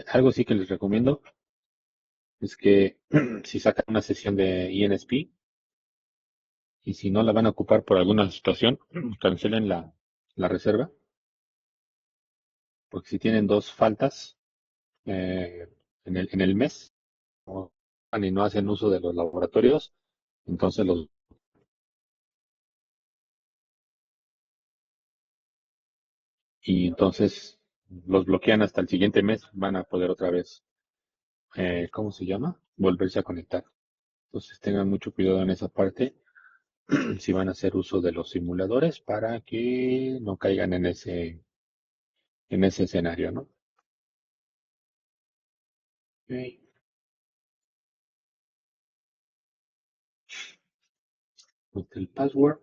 Algo sí que les recomiendo es que si sacan una sesión de ENSP, y si no la van a ocupar por alguna situación, cancelen la reserva, porque si tienen dos faltas en el mes o- y no hacen uso de los laboratorios, entonces entonces los bloquean hasta el siguiente mes, van a poder otra vez, ¿cómo se llama? Volverse a conectar. Entonces tengan mucho cuidado en esa parte si van a hacer uso de los simuladores para que no caigan en ese escenario, ¿no? Ok, put el password.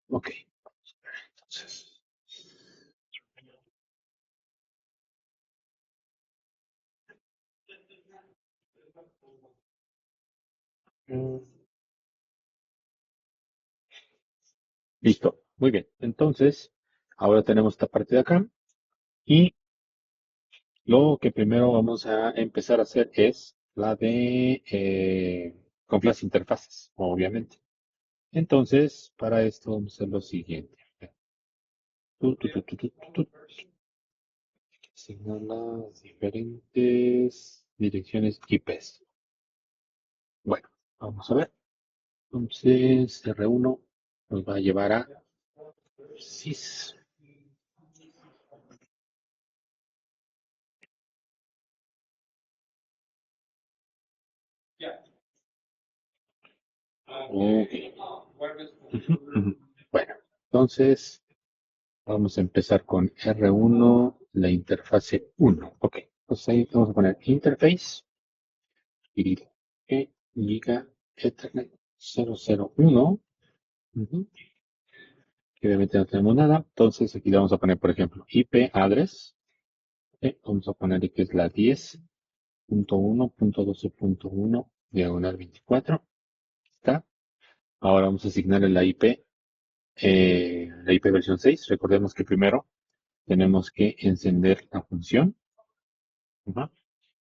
Ok, entonces. mm, Listo, muy bien. Entonces, ahora tenemos esta parte de acá y lo que primero vamos a empezar a hacer es la de con las interfaces, obviamente. Entonces, para esto vamos a hacer lo siguiente. Tu. Asignar las diferentes direcciones IPs. Bueno, vamos a ver. Entonces, R1 nos va a llevar a SIS. Ok. Ujú, ujú. Bueno, entonces vamos a empezar con R1, la interfase 1. Ok, entonces ahí vamos a poner interface y Giga Ethernet 001. Ujú, que obviamente no tenemos nada. Entonces aquí le vamos a poner, por ejemplo, IP address. Vamos a poner que es la 10.1.12.1 diagonal 24. Está. Ahora vamos a asignarle la IP versión 6. Recordemos que primero tenemos que encender la función. Ajá.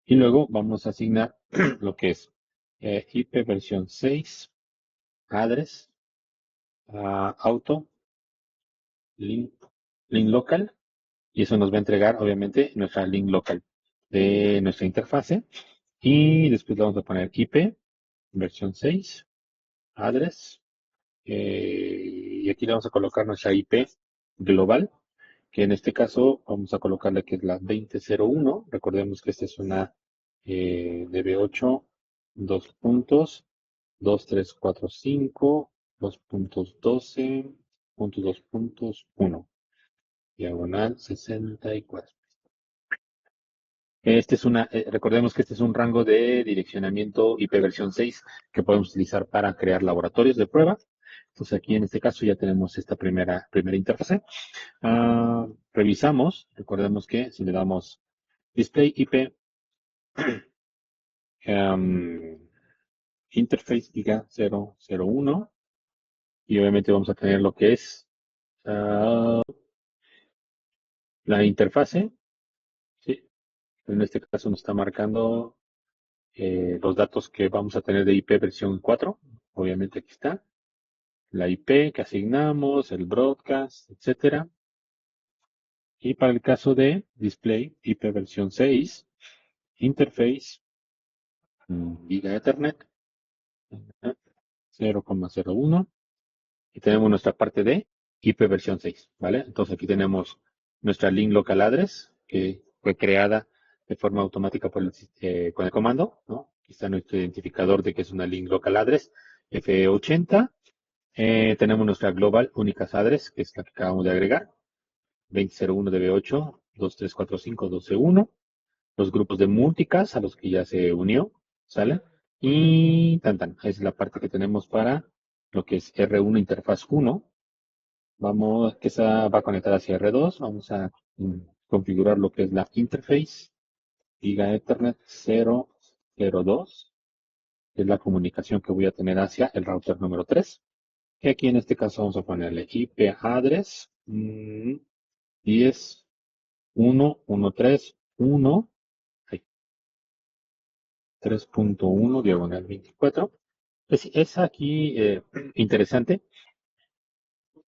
Y luego vamos a asignar lo que es IP versión 6, address, auto, link, link local. Y eso nos va a entregar, obviamente, nuestra link local de nuestra interfase. Y después le vamos a poner IP versión 6, address. Y aquí le vamos a colocar nuestra IP global, que en este caso vamos a colocarle que es la 2001. Recordemos que esta es una DB8, dos puntos, 2345, 2.12, puntos 2.1, diagonal 64. Recordemos que este es un rango de direccionamiento IP versión 6 que podemos utilizar para crear laboratorios de prueba. Entonces aquí en este caso ya tenemos esta primera interfase. Revisamos, recordemos que si le damos display IP em, interface giga 001 y obviamente vamos a tener lo que es la interfase. Sí, en este caso nos está marcando los datos que vamos a tener de IP versión 4. Obviamente aquí está la IP que asignamos, el broadcast, etcétera. Y para el caso de display IP versión 6, interface Giga Ethernet 0,01 y tenemos nuestra parte de IP versión 6, ¿vale? Entonces aquí tenemos nuestra link local address que fue creada de forma automática con el comando, ¿no? Aquí está nuestro identificador de que es una link local address F80. Tenemos nuestra global únicas address, que es la que acabamos de agregar, 2001 DB8, 2345, 121. Los grupos de multicast a los que ya se unió, ¿sale? Y es la parte que tenemos para lo que es R1 interfaz 1. Vamos, que esa va a conectar hacia R2. Vamos a configurar lo que es la interface Giga Ethernet 002, que es la comunicación que voy a tener hacia el router número 3. Que aquí en este caso vamos a ponerle IP address 10.1.1.3.1 diagonal 24. Es aquí interesante.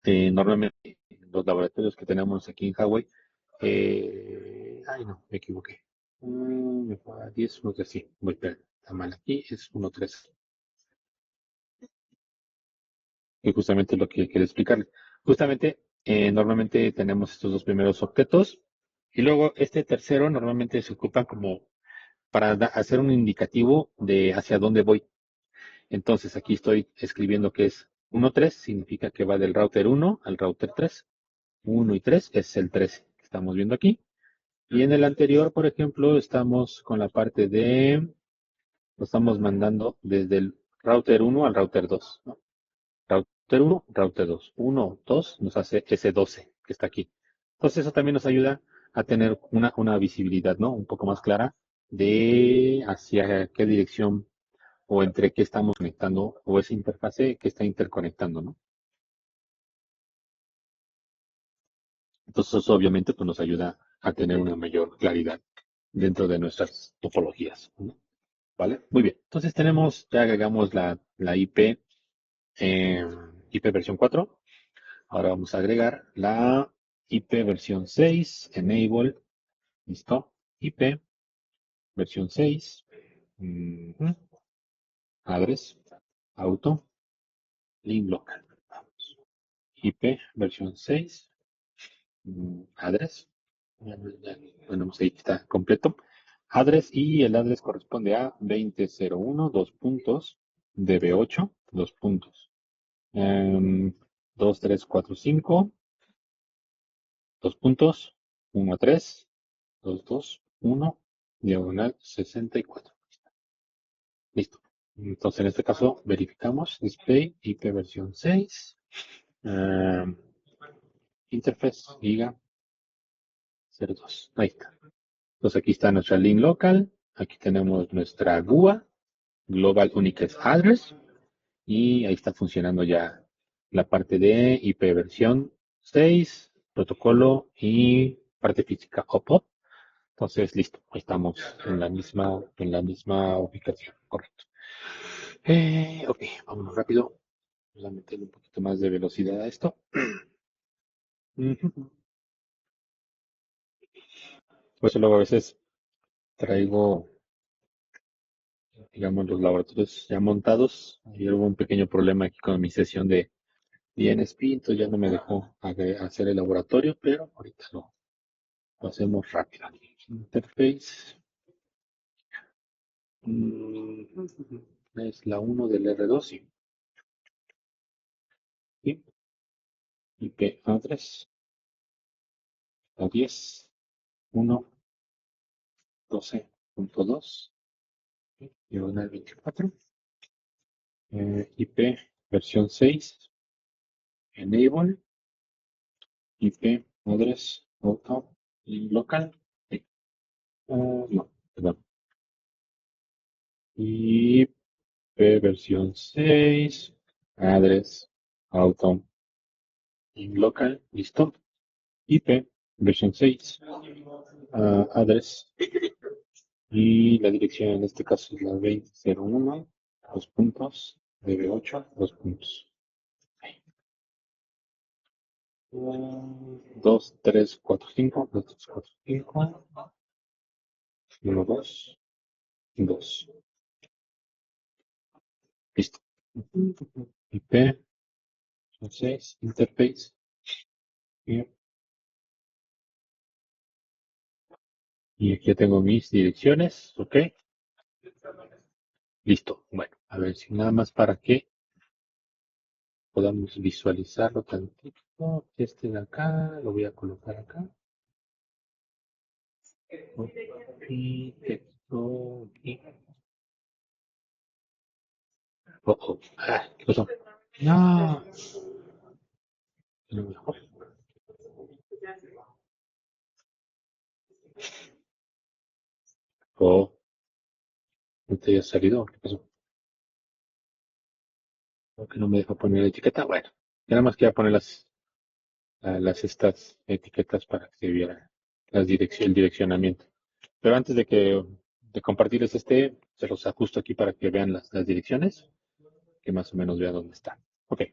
Normalmente los laboratorios que tenemos aquí en Huawei, ay no, me equivoqué. Me fue a 10, no sé, sí, voy, pero está mal aquí, es 1.3. Y justamente lo que quiero explicarles. Justamente, normalmente tenemos estos dos primeros objetos y luego este tercero normalmente se ocupa como para hacer un indicativo de hacia dónde voy. Entonces aquí estoy escribiendo que es 1.3, significa que va del router 1 al router 3. 1 y 3 es el 13 que estamos viendo aquí. Y en el anterior, por ejemplo, estamos con la parte de, lo estamos mandando desde el router 1 al router 2, ¿no? Router 1, router 2. 1, 2 nos hace ese 12 que está aquí. Entonces eso también nos ayuda a tener una visibilidad, ¿no? Un poco más clara de hacia qué dirección o entre qué estamos conectando o esa interfase que está interconectando, ¿no? Entonces eso obviamente pues, nos ayuda a tener una mayor claridad dentro de nuestras topologías, ¿no? ¿Vale? Muy bien. Entonces tenemos, ya agregamos la IP, IP versión 4. Ahora vamos a agregar la IP versión 6, enable, listo. IP versión 6, address, auto, link local. Vamos. IP versión 6, address. Bueno, pues ahí está completo. Address y el address corresponde a 20.01, dos puntos, DB8, dos puntos. 2, 3, 4, 5, dos puntos, 1 a 3, 2, 2, 1, diagonal 64. Listo. Entonces en este caso verificamos display IP versión 6, em, interface giga 02. Ahí está. Entonces aquí está nuestra link local, aquí tenemos nuestra GUA, Global Unique Address, y ahí está funcionando ya la parte de IP versión 6, protocolo y parte física OPOP. Entonces, listo, ahí estamos en la misma ubicación, correcto. Ok, vámonos rápido. Vamos a meterle un poquito más de velocidad a esto. Ujú. Por eso luego a veces traigo, digamos, los laboratorios ya montados. Ayer hubo un pequeño problema aquí con mi sesión de DNSP, entonces ya no me dejó hacer el laboratorio, pero ahorita lo hacemos rápido. Interface. mm, es la 1 del R2, sí. Sí. IP address, la 10, 1, 12.2, diagonal 24. IP versión 6, enable, IP address, auto, y local. Sí. No, perdón. IP versión 6, address, auto, y local. Listo. IP versión 6, address, y la dirección en este caso es la 20.01, dos puntos, DB8, dos puntos. 2, 3, 4, 5, 2, 3, 4, 5, 1, 2, 2. Listo. IP, 6, interface. Y y aquí ya tengo mis direcciones, ok. Listo. Bueno, a ver si nada más para que podamos visualizarlo tantito. Este de acá, lo voy a colocar acá. Y texto aquí. Oh, oh. Ah, ¿qué pasó? No. No, mejor. Oh, no te haya salido. ¿Qué pasó? ¿Por qué no me deja poner la etiqueta? Bueno, nada más quería poner las estas etiquetas para que se viera el direccionamiento. Pero antes de compartirles se los ajusto aquí para que vean las direcciones. que más o menos vea dónde está. Ok.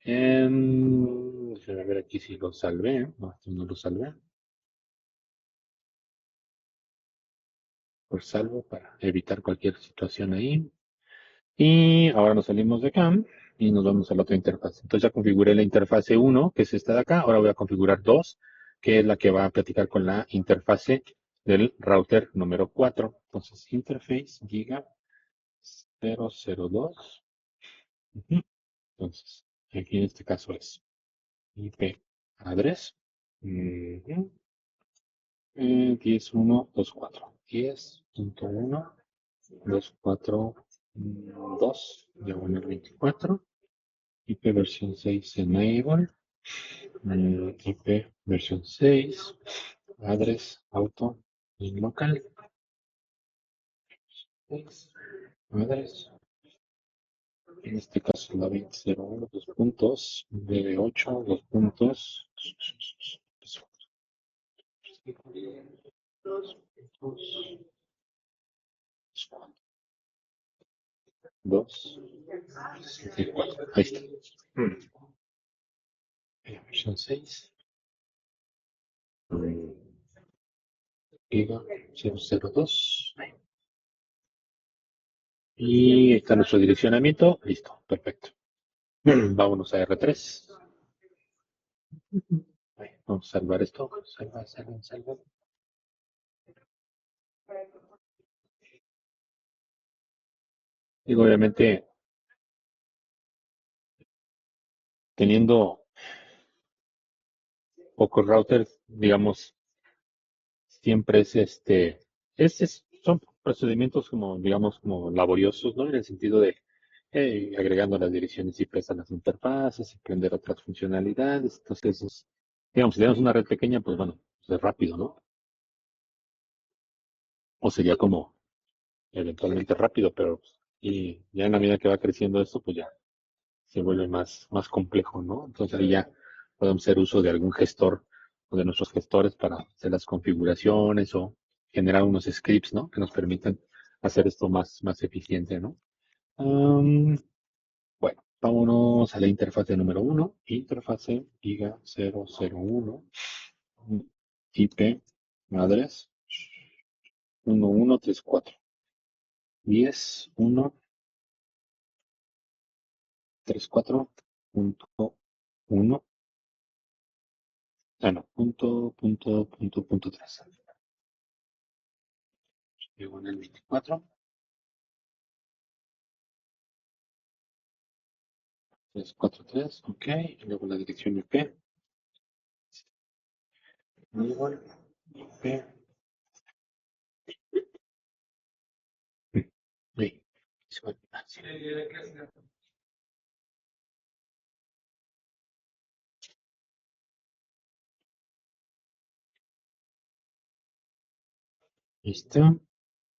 Déjame ver aquí si lo salvé. No, esto no lo salvé. Por salvo para evitar cualquier situación ahí. Y ahora nos salimos de acá y nos vamos a la otra interfaz. Entonces ya configuré la interfase 1, que es esta de acá. Ahora voy a configurar 2, que es la que va a platicar con la interfase del router número 4. Entonces, interface giga 002. Ujú. Entonces, aquí en este caso es IP address. Ujú. 10.1.2.4. 10.1.2.4.2, diagonal 24. IP versión 6 enable. IP versión 6. Address auto in local. 6. Address. En este caso la 20.01, dos puntos. DB8, dos puntos. Dos puntos. 2, 64. Ahí está. Versión 6. Giga 002. Y ahí está nuestro direccionamiento. Listo, perfecto. Vámonos a R3. Vamos a salvar esto. Salva, salva, salva. Y obviamente, teniendo pocos routers, digamos, siempre es son procedimientos como, digamos, como laboriosos, ¿no? En el sentido de agregando las direcciones IP a las interfaces, y prender otras funcionalidades. Entonces, digamos, si tenemos una red pequeña, pues bueno, pues es rápido, ¿no? O sería como eventualmente rápido, pero y ya en la medida que va creciendo esto, pues ya se vuelve más complejo, ¿no? Entonces ahí ya podemos hacer uso de algún gestor o de nuestros gestores para hacer las configuraciones o generar unos scripts, ¿no? Que nos permitan hacer esto más eficiente, ¿no? Bueno, vámonos a la interfase número 1, interfase giga 001, IP address 1134, 10.1.34.1, no, punto 3. Luego en el 24, 343, ok, y luego la dirección IP, igual, IP, ahí, sí. Listo,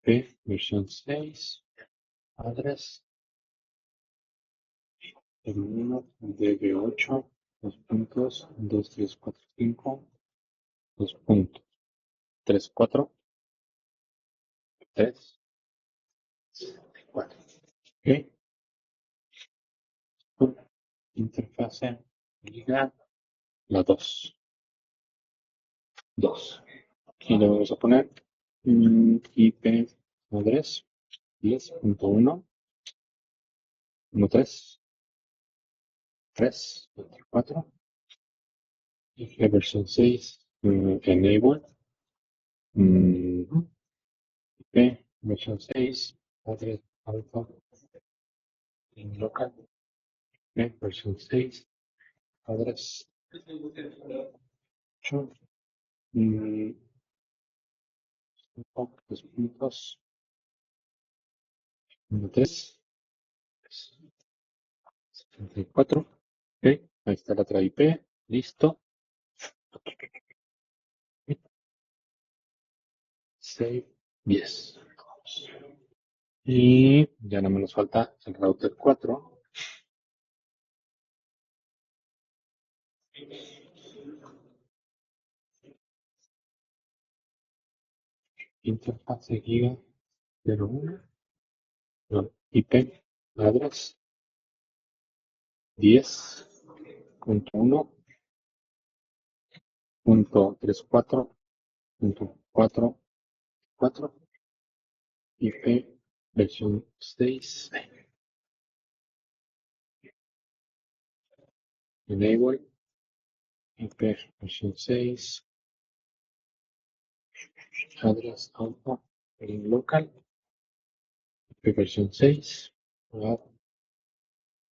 P, versión 6, address, el 1, DB8, 2 puntos, 2, 3, 4, 5, 2 puntos, 3, 4, 3, 4. Ok, interfase, liga, la 2, 2. Aquí le vamos a poner IP address 10.1, 1.3, 3, 4, y la versión 6, enable, IP versión 6, address alpha, in local, IP versión 6, address 8, 2 puntos, 1.3, 74. Ok, ahí está la otra IP, listo. Save, yes. Y ya no me nos falta el router 4. Interfaz giga 01, no, IP address 10.1.1.34.4 IP versión 6. Enable IP versión 6. Address alpha en local. IP versión 6.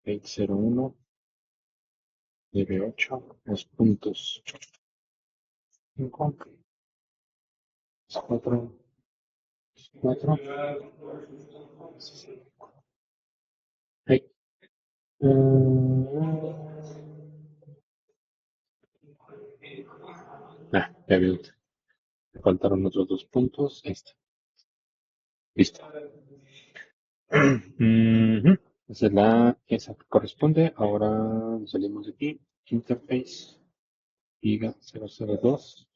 801 DB8 2.5 4 4. Hey. Ya veo. Me faltaron otros 2 puntos. Ahí está. Listo. Esa es esa que corresponde. Ahora salimos de aquí. Interface. Giga 002.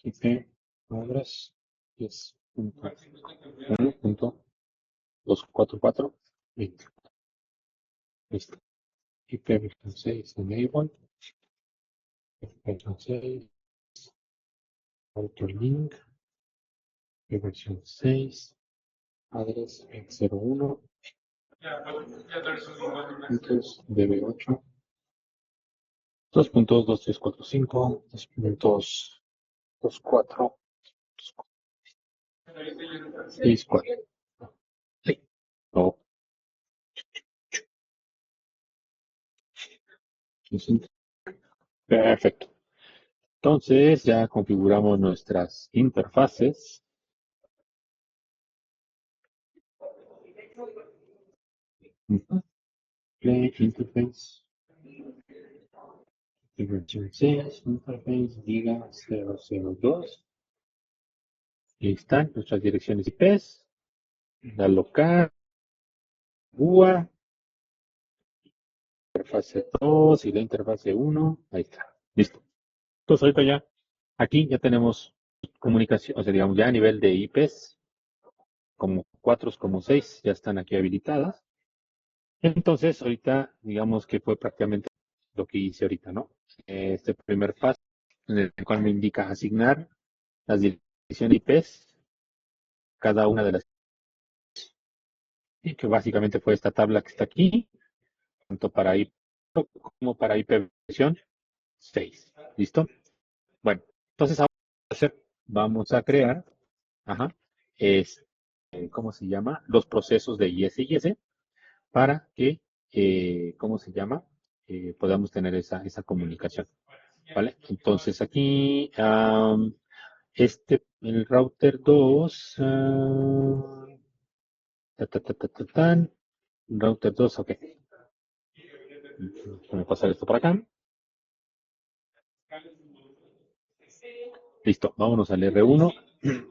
IP. Address 10.1.244. Listo. IP versión 6. Enable. Versión 6. Autolink. IP versión 6. Address 01. Puntos DB8. 2.2345. 2.24. 64. Sí. Oh, perfecto. Entonces ya configuramos nuestras interfaces. Play interface. Versión 6, interface Giga 002. Ahí están nuestras direcciones IPs. La local, UA, interfase 2 y la interfase 1. Ahí está. Listo. Entonces ahorita ya, aquí ya tenemos comunicación, o sea, digamos ya a nivel de IPs, como 4 como 6 ya están aquí habilitadas. Entonces, ahorita, digamos que fue prácticamente lo que hice ahorita, ¿no? Este primer paso, en el cual me indica asignar las direcciones IPs, cada una de las, y que básicamente fue esta tabla que está aquí, tanto para IP como para IP versión 6. ¿Listo? Bueno, entonces ahora vamos a crear, ajá, es, ¿cómo se llama? Los procesos de IS para que, ¿cómo se llama? Podamos tener esa comunicación, ¿vale? Entonces aquí, el router 2, router 2, ok. Voy a pasar esto por acá. Listo, vámonos al R1.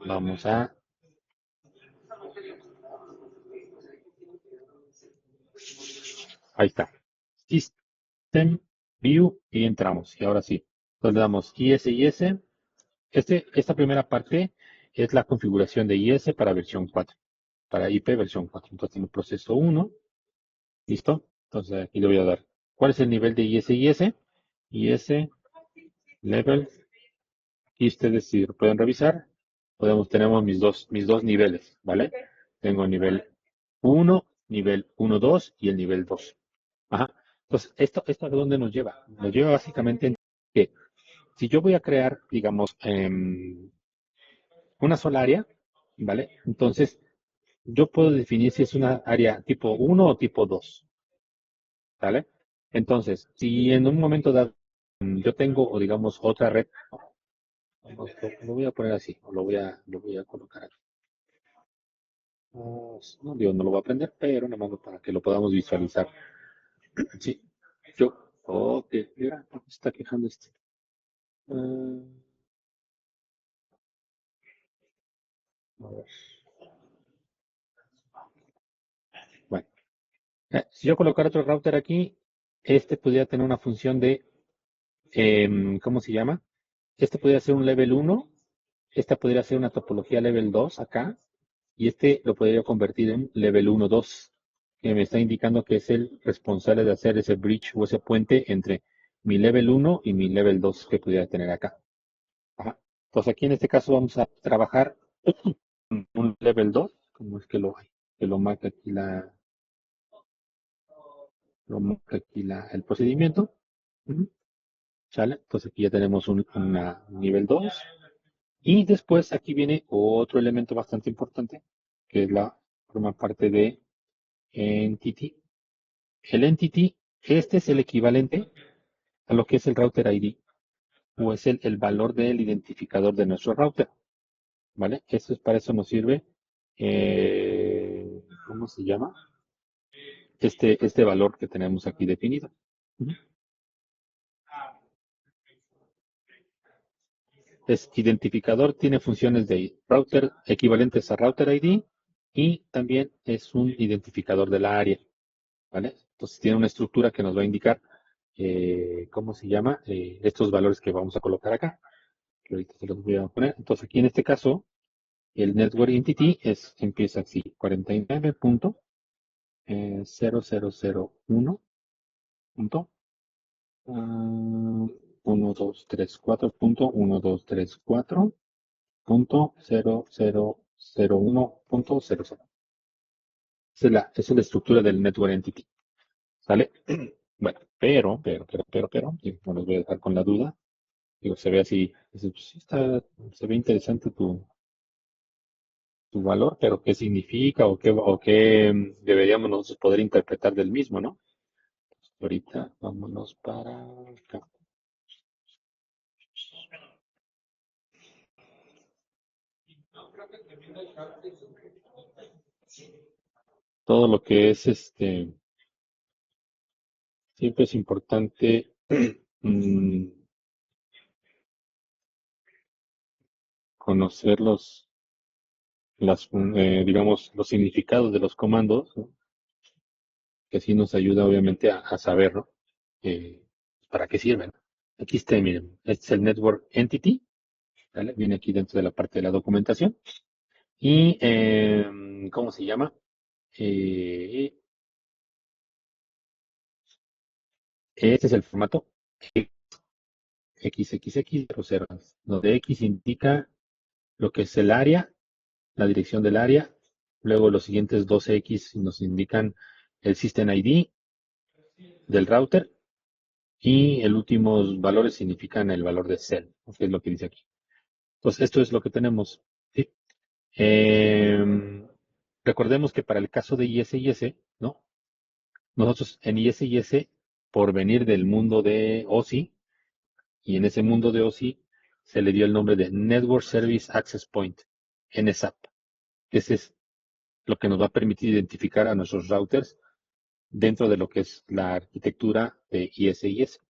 Vamos a... Ahí está. System View y entramos. Y ahora sí. Entonces le damos IS. Esta primera parte es la configuración de IS para versión 4. Para IP versión 4. Entonces tengo proceso 1. ¿Listo? Entonces aquí le voy a dar. ¿Cuál es el nivel de IS? IS level. Y ustedes si pueden revisar, tenemos mis dos niveles, ¿vale? Tengo nivel 1, nivel 1, 2 y el nivel 2. Ajá. Entonces, ¿esto a dónde nos lleva? Nos lleva básicamente en que si yo voy a crear, digamos, una sola área, ¿vale? Entonces, yo puedo definir si es una área tipo 1 o tipo 2, ¿vale? Entonces, si en un momento dado yo tengo, o digamos, otra red, lo voy a poner así, o lo voy a colocar aquí. No, digo, no lo voy a aprender, pero nada más para que lo podamos visualizar. Sí, ok, mira, ¿por qué se está quejando este? Ah, a ver, bueno, si yo colocar otro router aquí, este podría tener una función de, ¿cómo se llama? Este podría ser un level 1, esta podría ser una topología level 2 acá, y este lo podría convertir en level 1, 2. que me está indicando que es el responsable de hacer ese bridge o ese puente entre mi level 1 y mi level 2 que pudiera tener acá. Ajá. Entonces aquí en este caso vamos a trabajar un level 2, como es que lo marca aquí el procedimiento. Ujú. ¿Sale? Entonces aquí ya tenemos un nivel 2. Y después aquí viene otro elemento bastante importante, que es forma parte de Entity. El Entity, este es el equivalente a lo que es el Router ID, o es el valor del identificador de nuestro router, ¿vale? Para eso nos sirve, ¿cómo se llama? Este valor que tenemos aquí definido. Ujú. Es identificador, tiene funciones de router equivalentes a Router ID y también es un identificador de la área, ¿vale? Entonces tiene una estructura que nos va a indicar, ¿cómo se llama? Estos valores que vamos a colocar acá, que ahorita se los voy a poner. Entonces aquí en este caso, el Network Entity empieza así, 49.0001. Punto, 1234.1234.0001.00. Esa es la estructura del Network Entity. ¿Sale? Bueno, pero, y no los voy a dejar con la duda. Digo, se ve así, dice, pues, sí se ve interesante tu valor, pero ¿qué significa o qué deberíamos nosotros poder interpretar del mismo, ¿no? Ahorita vámonos para acá. Todo lo que es siempre es importante mm, conocer digamos, los significados de los comandos, ¿no? Que así nos ayuda obviamente a saber, ¿no? Eh, para qué sirven. Aquí está, miren, este es el Network Entity, ¿vale? Viene aquí dentro de la parte de la documentación. Y, ¿cómo se llama? Eh, este es el formato XXX00, donde X indica lo que es el área, la dirección del área. Luego los siguientes dos X nos indican el System ID del router. Y el últimos valores significan el valor de cell, que es lo que dice aquí. Entonces, esto es lo que tenemos. ¿Sí? Recordemos que para el caso de ISIS, ¿no? Nosotros en ISIS, por venir del mundo de OSI, y en ese mundo de OSI se le dio el nombre de Network Service Access Point, NSAP. Ese es lo que nos va a permitir identificar a nuestros routers dentro de lo que es la arquitectura de ISIS.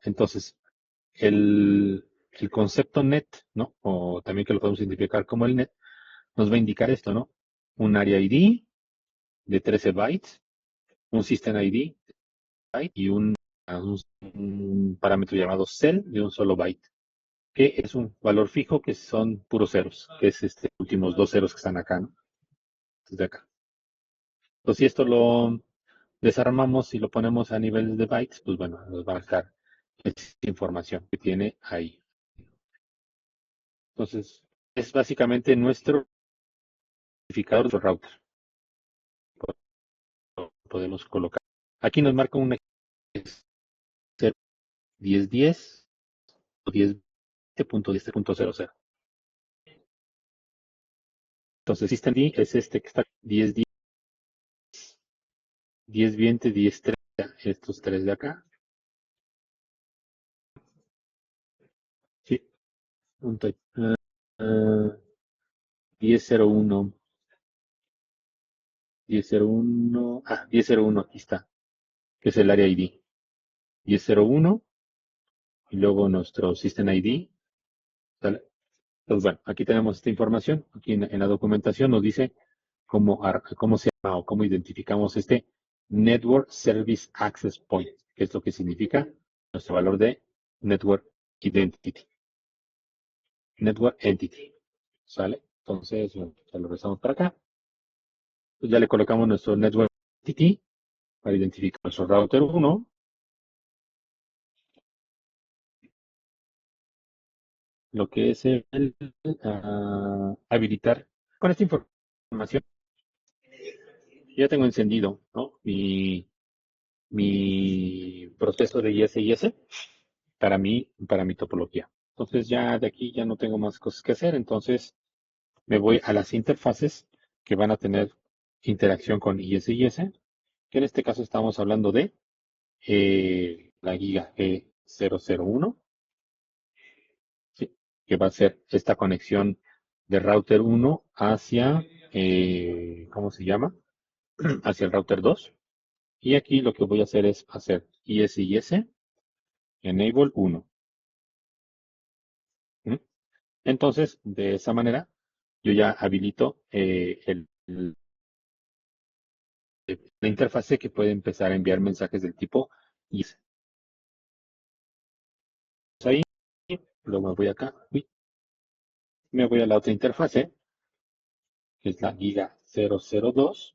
Entonces, el concepto net, ¿no? O también que lo podemos identificar como el net, nos va a indicar esto, ¿no? Un área ID de 13 bytes, un system ID y un parámetro llamado cell de un solo byte, que es un valor fijo que son puros ceros, que es últimos dos ceros que están acá, ¿no? Desde acá. Entonces, si esto lo desarmamos y lo ponemos a nivel de bytes, pues bueno, nos va a dejar esta información que tiene ahí. Entonces, es básicamente nuestro identificador de router. Podemos colocar. Aquí nos marca un 1010 o 10.10.00. Entonces, System D es este que está 1010, 1020, 1030, estos tres de acá. Sí, punto, 1001, 1001, 1001, aquí está, que es el área ID. 1001 y luego nuestro System ID. ¿Sale? Entonces, bueno, aquí tenemos esta información. Aquí en la documentación nos dice cómo se llama o cómo identificamos este Network Service Access Point, que es lo que significa nuestro valor de Network Identity. Network Entity. ¿Sale? Entonces, bueno, ya lo regresamos para acá. Pues ya le colocamos nuestro Network entity para identificar nuestro router 1. Lo que es el habilitar con esta información. Ya tengo encendido, ¿no? mi proceso de IS para mi topología. Entonces ya de aquí ya no tengo más cosas que hacer. Entonces me voy a las interfaces que van a tener interacción con IS, que en este caso estamos hablando de la Giga G001, ¿sí? Que va a ser esta conexión de router 1 hacia, ¿cómo se llama? Hacia el router 2. Y aquí lo que voy a hacer es hacer IS enable 1. ¿Mm? Entonces, de esa manera, yo ya habilito la interfase que puede empezar a enviar mensajes del tipo IS. Ahí, luego me voy acá, me voy a la otra interfase, que es la Giga 002,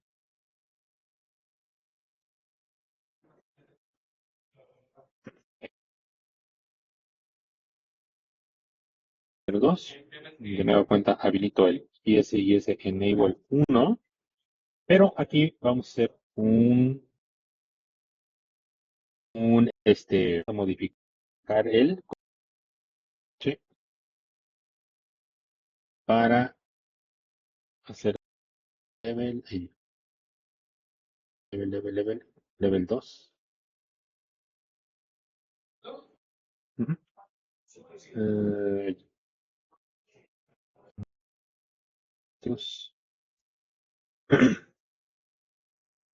02. De nueva cuenta, habilito el IS enable 1, pero aquí vamos a hacer a modificar el coche para hacer level, level 2. Ujú. Eh, Dios,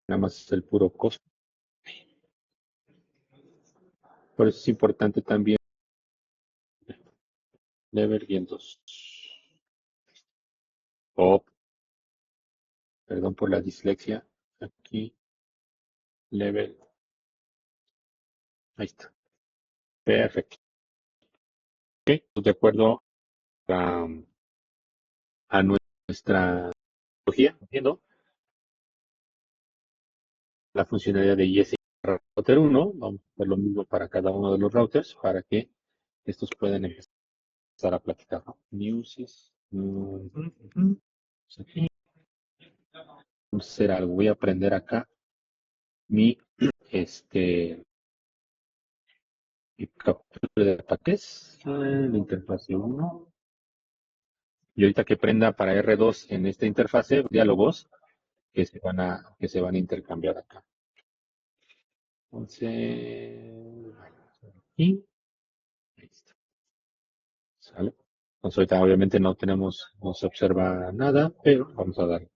nada más el puro costo. Por eso es importante también level 2. Oh, perdón por la dislexia. Aquí, level. Ahí está. Perfecto. Ok, pues de acuerdo a, a nuestra tecnología, entiendo, la funcionalidad de IS Router 1, vamos a hacer lo mismo para cada uno de los routers para que estos puedan empezar a platicar, ¿no? Newsys. Pues aquí vamos a hacer algo. Voy a aprender acá mi, este, mi captura de paquetes, la interfase 1. Y ahorita que prenda para R2 en esta interfase, diálogos que se van a intercambiar acá. Entonces, y ahí está. ¿Sale? Entonces ahorita obviamente no se observa nada, pero vamos a dar.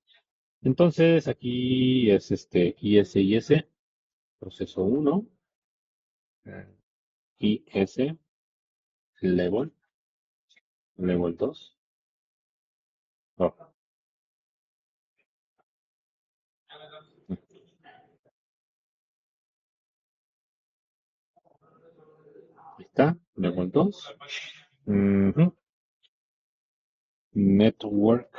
Entonces aquí es IS, proceso 1, IS, level 2. Oh, ahí está, level 2. Ujú. Network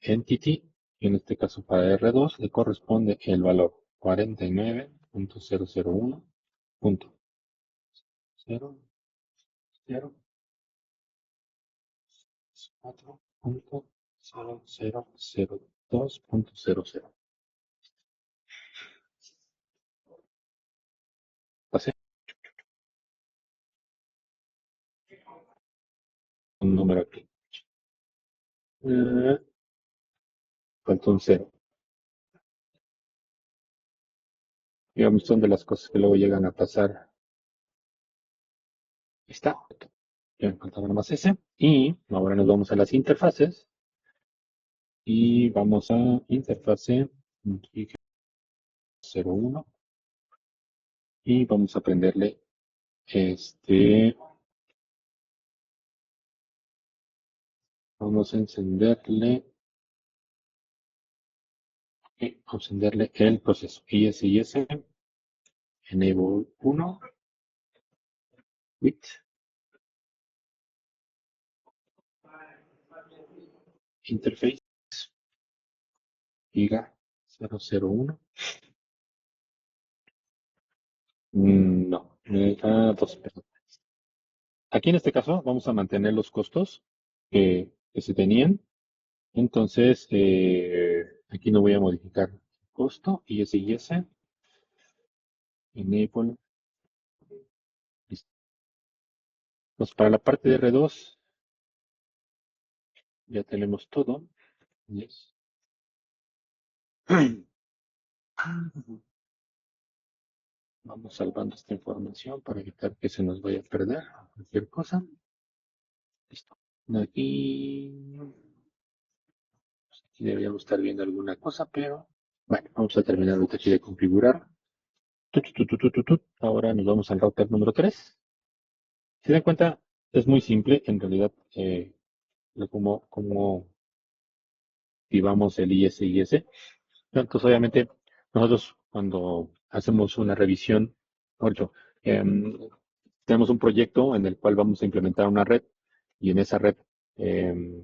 Entity, y en este caso para R2 le corresponde el valor 49.000.0.0.4.0002.00. Pasé un número aquí. Eh, Falta un cero. Digamos, son de las cosas que luego llegan a pasar. Ahí está. Ya me faltaba nomás ese. Y ahora nos vamos a las interfaces. Y vamos a interfase 01. Y vamos a prenderle este. Vamos a encenderle. Vamos a encenderle el proceso. IS, enable 1. With interface. Giga 001. No, dos, perdón. Aquí en este caso vamos a mantener los costos que se tenían. Entonces, aquí no voy a modificar costo, IS, enable, listo. Pues para la parte de R2 ya tenemos todo. Yes. Vamos salvando esta información para evitar que se nos vaya a perder cualquier cosa. Listo. Aquí, aquí deberíamos estar viendo alguna cosa, pero bueno, vamos a terminar ahorita aquí de configurar. Ahora nos vamos al router número 3. Si se dan cuenta, es muy simple en realidad cómo activamos el IS. Entonces, obviamente, nosotros cuando hacemos una revisión, ocho, tenemos un proyecto en el cual vamos a implementar una red y en esa red,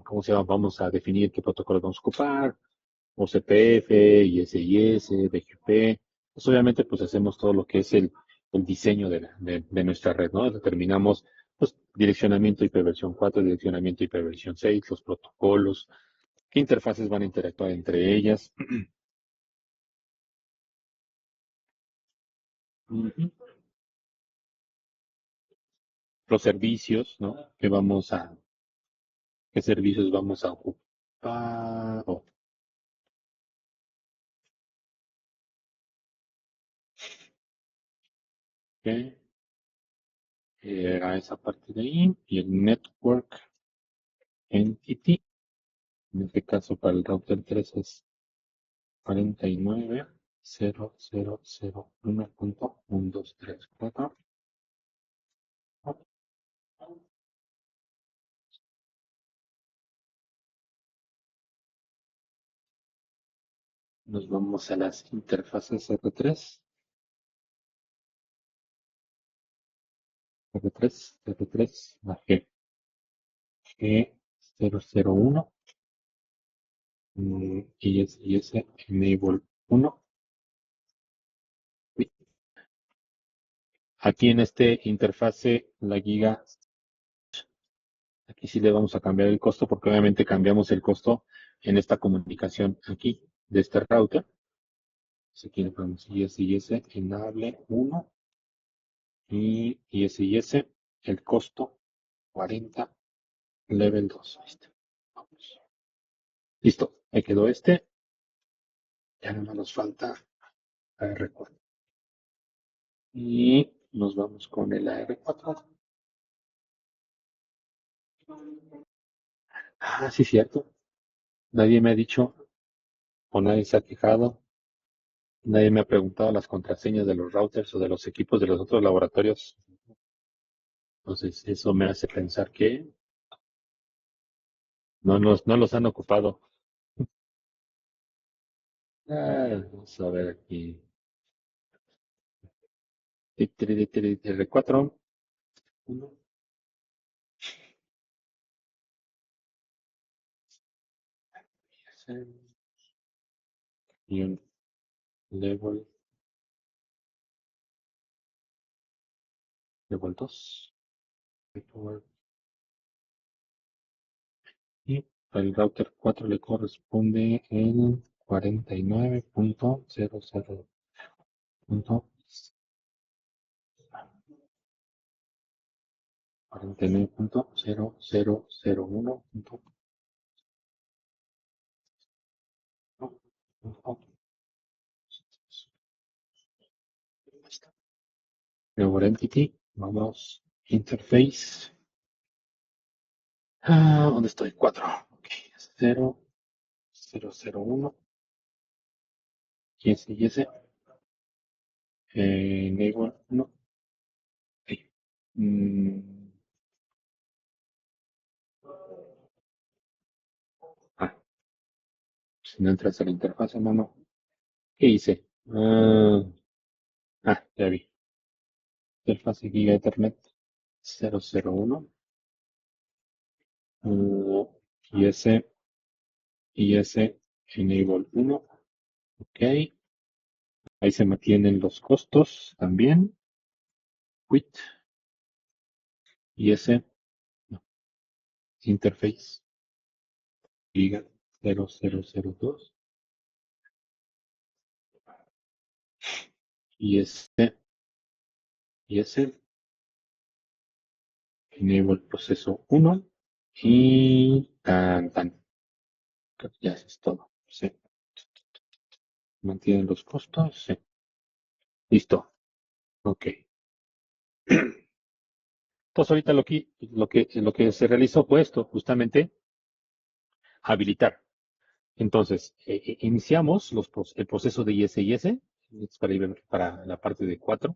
¿cómo se llama? Vamos a definir qué protocolos vamos a ocupar, OCPF, ISIS, BGP. Pues obviamente, pues hacemos todo lo que es el diseño de nuestra red, ¿no? Determinamos pues, direccionamiento IP versión 4, direccionamiento IP versión 6, los protocolos, qué interfaces van a interactuar entre ellas. Ujú. Los servicios, ¿no? ¿Qué servicios vamos a ocupar? Ok, a esa parte de ahí. Y el Network Entity, en este caso para el router 3 es 49.0.0.1.123.4. Nos vamos a las interfaces R3, la G001, IS Enable 1. Aquí en este interfase, la giga, aquí sí le vamos a cambiar el costo porque obviamente cambiamos el costo en esta comunicación aquí de este router. Aquí le ponemos IS Enable 1 y IS el costo 40 level 2. Ahí está. Vamos. Listo, ahí quedó este. Ya no nos falta AR4. Y nos vamos con el AR4. Ah, sí, cierto. Nadie me ha dicho o nadie se ha quejado. Nadie me ha preguntado las contraseñas de los routers o de los equipos de los otros laboratorios. Entonces, eso me hace pensar que no los han ocupado. Vamos a ver aquí. R4. 1. Y un level 2. Y al router 4 le corresponde el 49.00.49.0001. Nuevo entity, vamos, interface. ¿Dónde estoy? 4. Ok, 0.0.0.1. Y ese. Enable 1. Ok. Mm, ah, si no entras a la interfaz, hermano. ¿Qué hice? Ya vi. Interfaz Giga Ethernet 001. IS Enable 1. Ok, ahí se mantienen los costos también. Quit y ese no, interface giga 0002 y ese enable proceso uno y tan tan. Creo que ya eso es todo. Sí. Mantienen los costos. Sí. Listo. Ok. Entonces ahorita lo que se realizó fue esto, justamente habilitar. Entonces, iniciamos el proceso de IS-IS para la parte de 4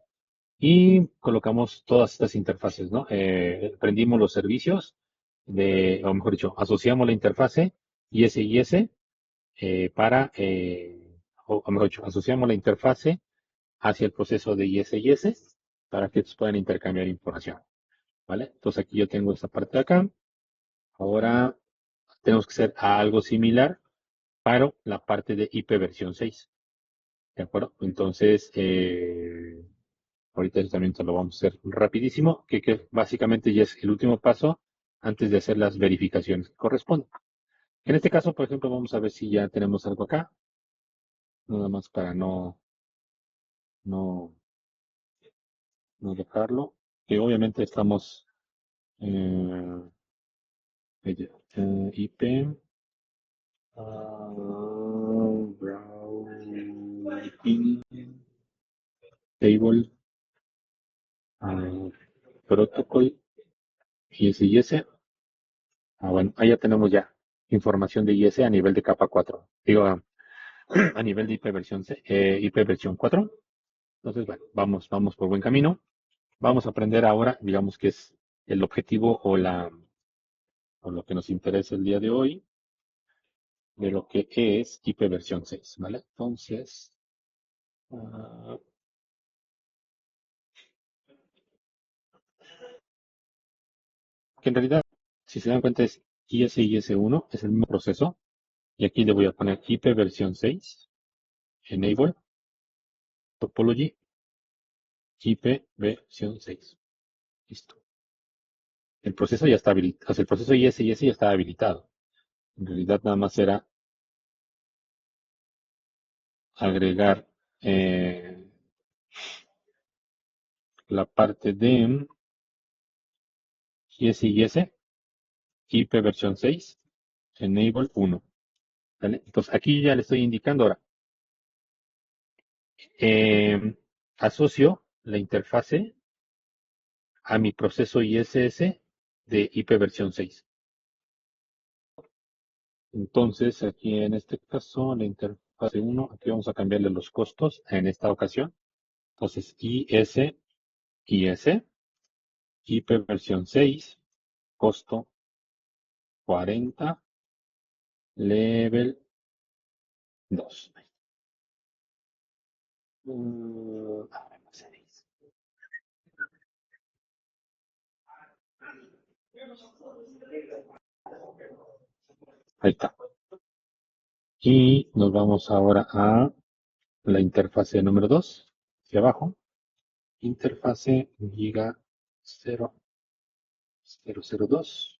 y colocamos todas estas interfaces, ¿no? Prendimos los servicios o mejor dicho, asociamos la interfase IS-IS o mejor dicho, asociamos la interfase hacia el proceso de IS-IS para que estos puedan intercambiar información, ¿vale? Entonces aquí yo tengo esta parte de acá. Ahora tenemos que hacer algo similar para la parte de IP versión 6. ¿De acuerdo? Entonces, ahorita eso también te lo vamos a hacer rapidísimo, que básicamente ya es el último paso antes de hacer las verificaciones que corresponden. En este caso, por ejemplo, vamos a ver si ya tenemos algo acá, nada más para no, no dejarlo. Que obviamente estamos eh, IP, routing, table, ah, protocol, IS. Bueno, ahí ya tenemos ya información de IS a nivel de capa 4. Digo, a nivel de IP IP versión 4. Entonces, bueno, vamos por buen camino. Vamos a aprender ahora, digamos que es el objetivo o lo que nos interesa el día de hoy, de lo que es IP versión 6, ¿vale? Entonces, ah, que en realidad, si se dan cuenta, es IS-IS1, es el mismo proceso. Y aquí le voy a poner IP versión 6, enable, topology, IP versión 6. Listo. El proceso ya está habilitado, o sea, el proceso IS-IS ya está habilitado. En realidad nada más era agregar la parte de IS-IS, IP versión 6, enable 1. ¿Vale? Entonces aquí ya le estoy indicando ahora. eh, Asocio la interfase a mi proceso ISS de IP versión 6. Entonces, aquí en este caso, la interfase 1, aquí vamos a cambiarle los costos en esta ocasión. Entonces, IS, IP versión 6, costo 40, level 2. Ahí está. Y nos vamos ahora a la interfase número 2, hacia abajo. Interfase Giga 0002.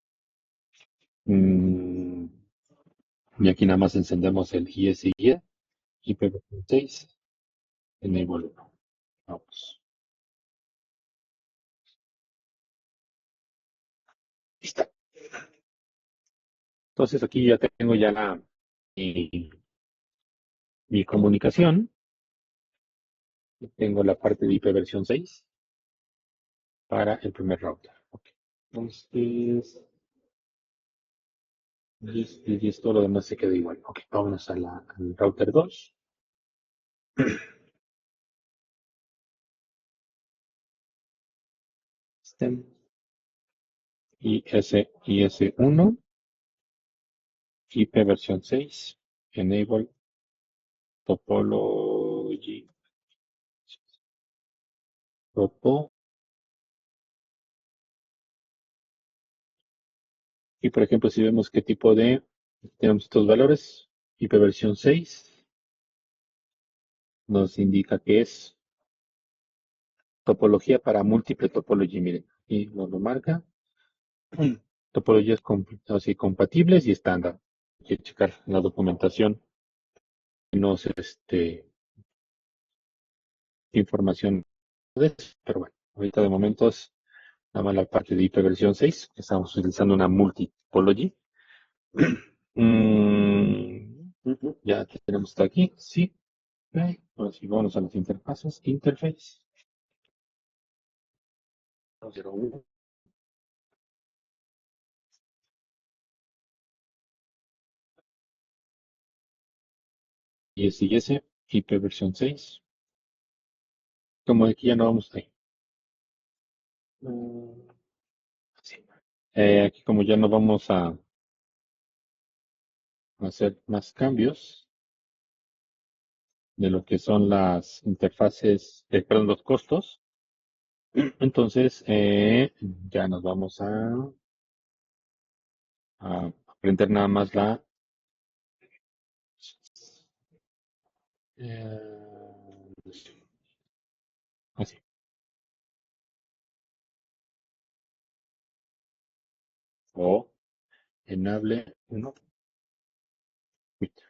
Mm, y aquí nada más encendemos el ISIE, IPv6, enable 1. Vamos. Listo. Entonces aquí ya tengo ya mi comunicación. Tengo la parte de IP versión 6 para el primer router. Ok. Entonces, y esto lo demás se queda igual. Ok, vámonos al router 2. System IS1, IP versión 6, enable topology, topo. Y por ejemplo, si vemos qué tipo tenemos estos valores, IP versión 6, nos indica que es topología para múltiple topología. Miren, y nos lo marca. Topologías así, compatibles y estándar. Hay que checar la documentación. Nos, información de eso, pero bueno, ahorita de momento es nada más la parte de ipv 6. Estamos utilizando una multi-topology. Ya tenemos hasta aquí, sí. Ok, ahora sí, vamos a las interfaces. Interface 01, IS, ipv 6. Como aquí ya no vamos ahí. Sí. Aquí como ya no vamos a hacer más cambios de lo que son las interfaces, perdón, los costos. Entonces, ya nos vamos a aprender nada más así, o enable 1, listo,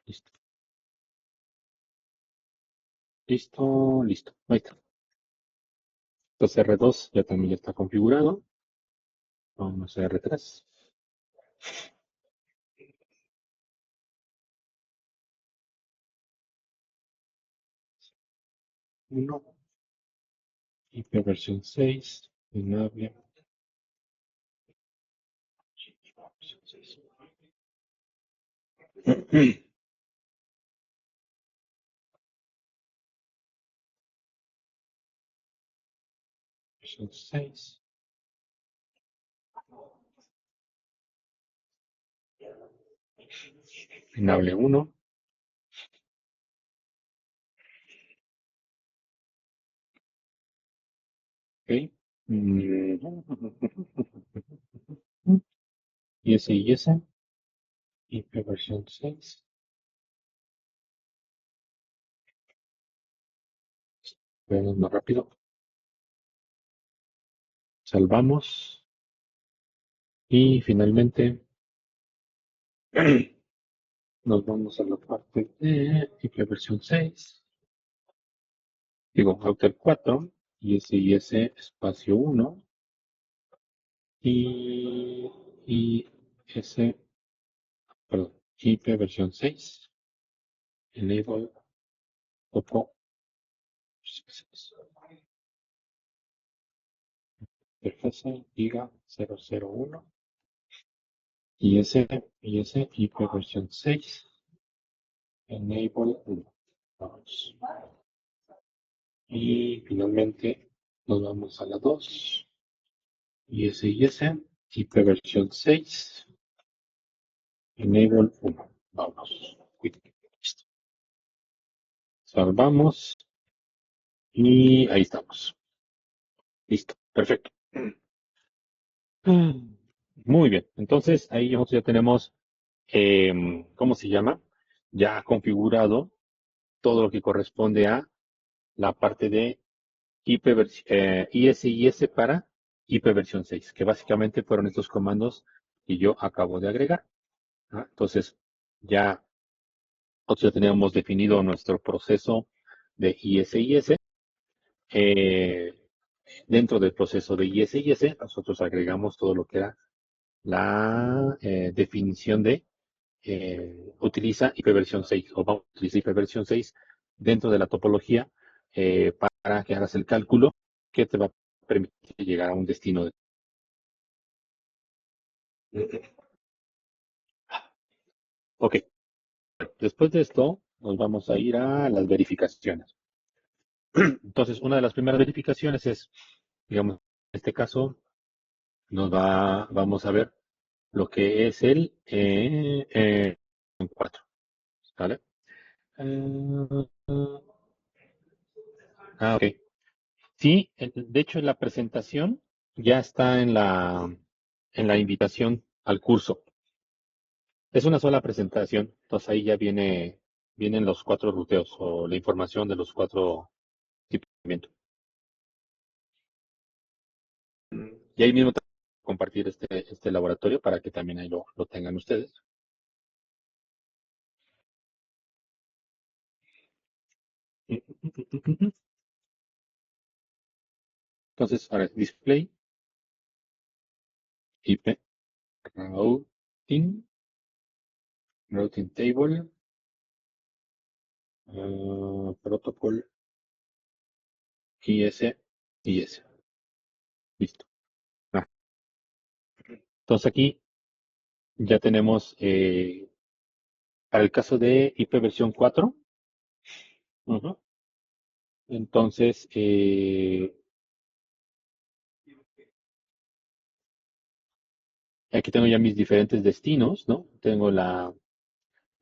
listo, listo, ahí está. Entonces R2 ya también ya está configurado. Vamos a R3. 1, ipv 6, enable. Versión 6, enable 1, ok. IS, ipv 6. Veamos más rápido. Salvamos. Y finalmente nos vamos a la parte de ipv 6. Digo, router 4. IS, espacio 1. Y ese, perdón, ipv 6. Enable topo 6. Interfase giga 001. Y ese ipv 6. Enable 1. Vamos. Y finalmente nos vamos a la 2. IS, ipv 6. Enable 1. Vamos. Listo. Salvamos. Y ahí estamos. Listo. Perfecto. Muy bien. Entonces ahí nosotros ya tenemos, ¿cómo se llama? Ya configurado todo lo que corresponde a la parte de IS para ipv 6, que básicamente fueron estos comandos que yo acabo de agregar. ¿Ah? Entonces, ya nosotros ya teníamos definido nuestro proceso de IS. Eh, Dentro del proceso de IS, nosotros agregamos todo lo que era la definición de utiliza ipv 6 o vamos a utilizar ipv 6 dentro de la topología para que hagas el cálculo que te va a permitir llegar a un destino. Ok, después de esto nos vamos a ir a las verificaciones. Entonces, una de las primeras verificaciones es, digamos, en este caso, vamos a ver lo que es el 4, ¿vale? Eh, ok. Sí, de hecho, la presentación ya está en la invitación al curso. Es una sola presentación, entonces ahí ya viene. vienen los 4 ruteos o la información de los 4 tipos de movimiento. Y ahí mismo compartir este laboratorio para que también ahí lo tengan ustedes. Entonces, ahora display, IP, routing, routing table, protocol, IS. Listo. Ah, entonces aquí ya tenemos, para el caso de IP versión 4, ujú, entonces aquí tengo ya mis diferentes destinos, ¿no?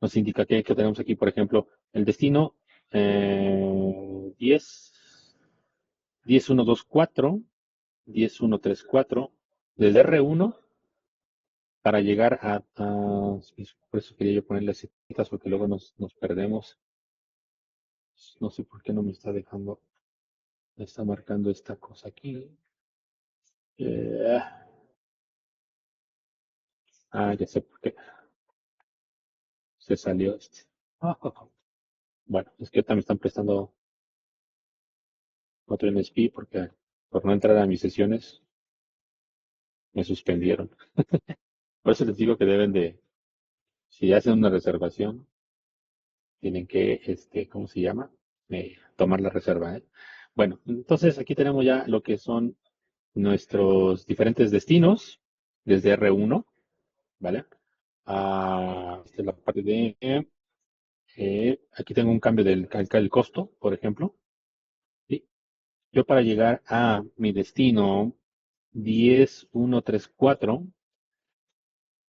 Nos indica que tenemos aquí, por ejemplo, el destino 10, 10124, 10134, desde R1 para llegar por eso quería yo poner las etiquetas porque luego nos perdemos. No sé por qué no me está dejando, me está marcando esta cosa aquí. Eh, ya sé por qué se salió este. Bueno, es que también están prestando otro MSP porque por no entrar a mis sesiones me suspendieron. Por eso les digo que deben de, si hacen una reservación, tienen que, ¿cómo se llama? Tomar la reserva, ¿eh? Bueno, entonces aquí tenemos ya lo que son nuestros diferentes destinos desde R1, ¿vale? Esta es la parte de, aquí tengo un cambio del costo, por ejemplo. ¿Sí? Yo para llegar a mi destino 10134,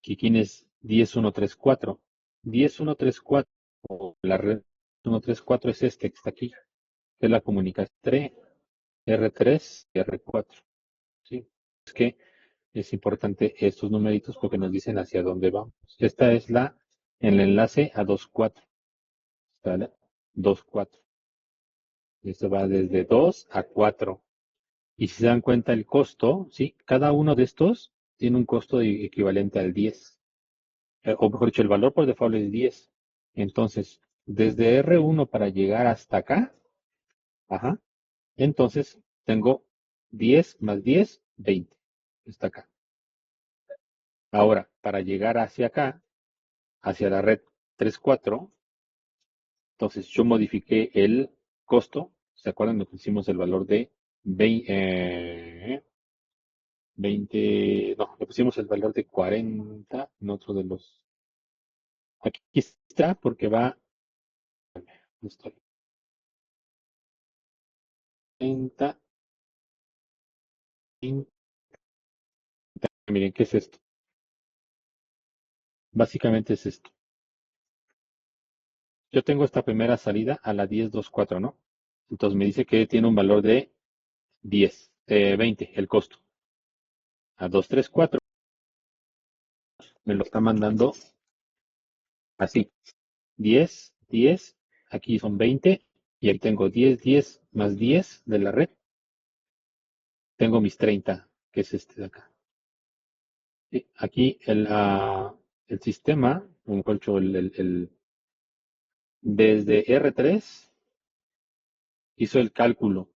que aquí es 10134, 10134, la red 134 es este que está aquí, que es la comunicación entre R3 y R4. ¿Sí? Es que es importante estos numeritos porque nos dicen hacia dónde vamos. Esta es el enlace a 2.4, ¿vale? 2.4. Esto va desde 2 a 4. Y si se dan cuenta el costo, ¿sí? Cada uno de estos tiene un costo equivalente al 10. O mejor dicho, el valor por default es 10. Entonces, desde R1 para llegar hasta acá, ajá, entonces tengo 10 más 10, 20. Está acá. Ahora, para llegar hacia acá, hacia la red 3.4, entonces yo modifiqué el costo. ¿Se acuerdan? Nos pusimos el valor de 20, no, le pusimos el valor de 40 en otro de los. Aquí está porque va, estoy, 30, miren, ¿qué es esto? Básicamente es esto. Yo tengo esta primera salida a la 10.24, ¿no? Entonces me dice que tiene un valor de 10, 20, el costo. A 2.34 me lo está mandando así. 10, 10, aquí son 20, y aquí tengo 10, 10 más 10 de la red. Tengo mis 30, que es este de acá. Sí, aquí el sistema, o mejor dicho, desde R3 hizo el cálculo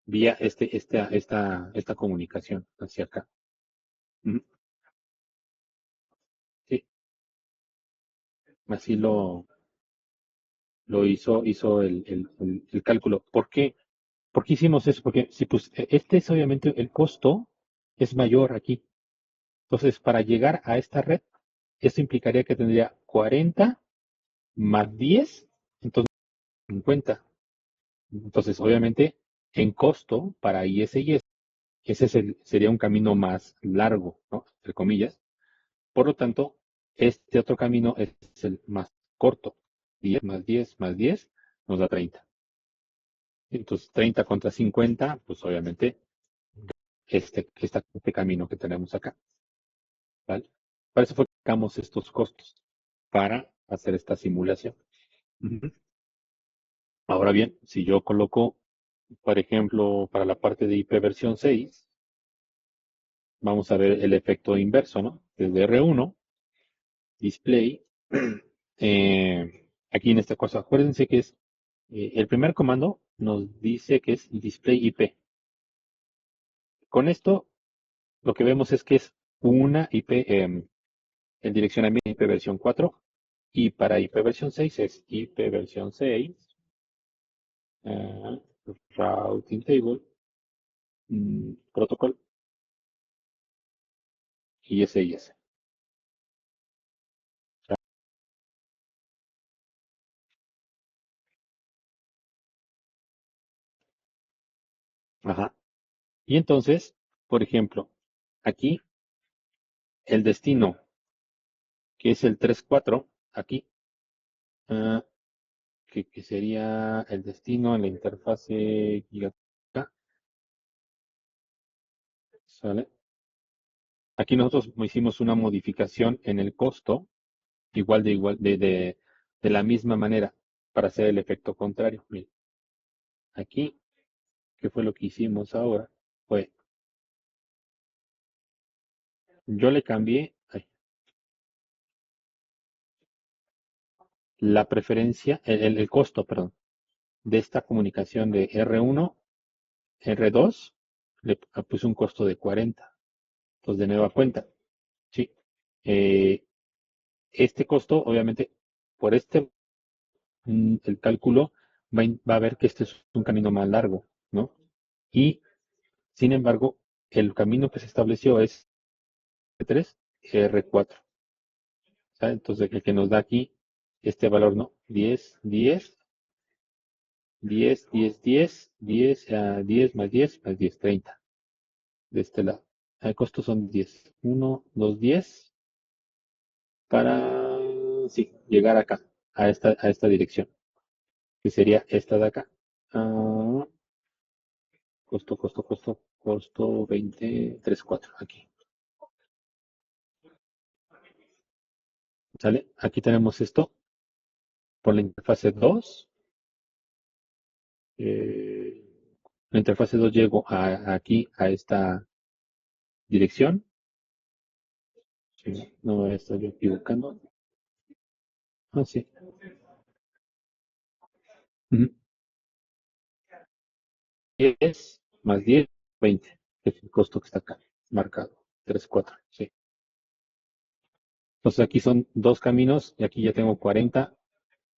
vía esta comunicación hacia acá. Ujú. Sí, así lo hizo el cálculo. ¿Por qué? ¿Por qué hicimos eso? Porque si pues este es obviamente el costo es mayor aquí. Entonces, para llegar a esta red, eso implicaría que tendría 40 más 10, entonces 50. Entonces, obviamente, en costo para IS, ese sería un camino más largo, ¿no? Entre comillas. Por lo tanto, este otro camino es el más corto. 10 más 10 más 10 nos da 30. Entonces, 30 contra 50, pues obviamente, este camino que tenemos acá, ¿vale? Para eso fue que sacamos estos costos, para hacer esta simulación. Ujú. Ahora bien, si yo coloco, por ejemplo, para la parte de IP versión 6, vamos a ver el efecto inverso, ¿no? Desde R1, display, aquí en esta cosa, acuérdense que es, el primer comando nos dice que es display IP. Con esto, lo que vemos es que es una IP, el direccionamiento IP versión 4, y para IP versión 6 es IP versión 6, eh, routing table, protocol y SIS. Ajá. Y entonces, por ejemplo, aquí el destino, que es el 34, aquí, ah, que sería el destino en la interfase Gigateca, ¿sale? Aquí nosotros hicimos una modificación en el costo, de la misma manera, para hacer el efecto contrario. Miren, aquí, ¿qué fue lo que hicimos ahora? Fue, yo le cambié la preferencia, el costo, perdón, de esta comunicación de R1, R2, le puse un costo de 40. Entonces, de nueva cuenta, sí. Eh, este costo, obviamente, por el cálculo, va a ver que este es un camino más largo, ¿no? Y, sin embargo, el camino que se estableció es R3, R4. ¿Sabe? Entonces, el que nos da aquí este valor, ¿no? 10, 10, 10, 10, 10, 10, 10 más 10 más 10, 30. De este lado. El costo son 10. 1, 2, 10 para, sí, llegar acá, a esta dirección, que sería esta de acá. Ah, costo 20, 3, 4, aquí. ¿Sale? Aquí tenemos esto por la interfase 2. eh, la interfase 2 llego aquí, a esta dirección. Sí, no me estoy equivocando. Ah, sí. Ujú. 10 más 10, 20. Es el costo que está acá, marcado. 3, 4. Sí. Entonces aquí son dos caminos y aquí ya tengo 40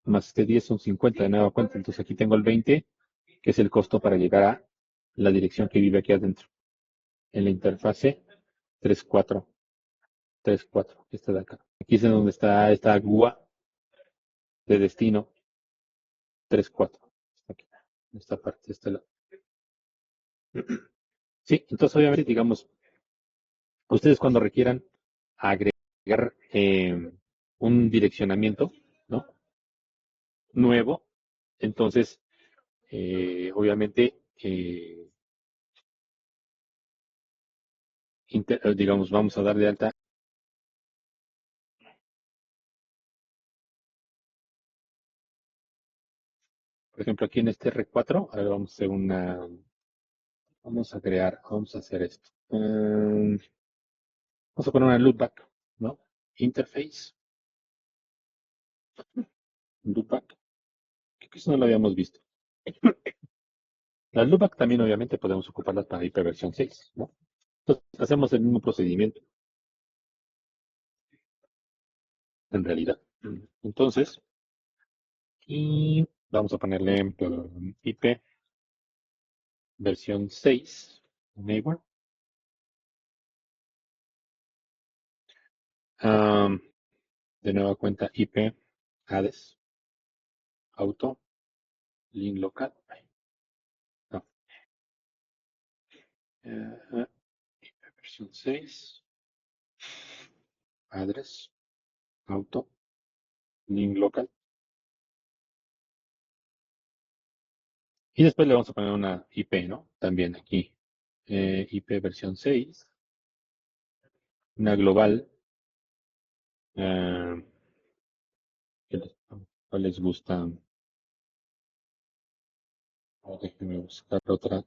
más este 10 son 50 de nueva cuenta. Entonces aquí tengo el 20, que es el costo para llegar a la dirección que vive aquí adentro. En la interfase 3.4, 3.4, esta de acá. Aquí es en donde está esta GUA de destino 3.4. Está aquí, en esta parte, este lado. Sí, entonces obviamente, digamos, ustedes cuando requieran agregar un direccionamiento, ¿no? Nuevo, entonces, obviamente, digamos, vamos a dar de alta, por ejemplo, aquí en este R4, ahora vamos a hacer vamos a hacer esto. Vamos a poner una loopback, ¿no? Interface, loopback, que eso no lo habíamos visto. Las loopback también, obviamente, podemos ocuparlas para hiperversión 6, ¿no? Entonces, hacemos el mismo procedimiento, en realidad. Entonces, y vamos a ponerle IP versión 6, neighbor. Um, de nueva cuenta IP, Hades, auto, link local. No, versión 6, address, auto, link local. Y después le vamos a poner una IP, ¿no? También aquí. IP versión 6, una global. eh, ¿Cuál les gusta? Déjenme buscar otra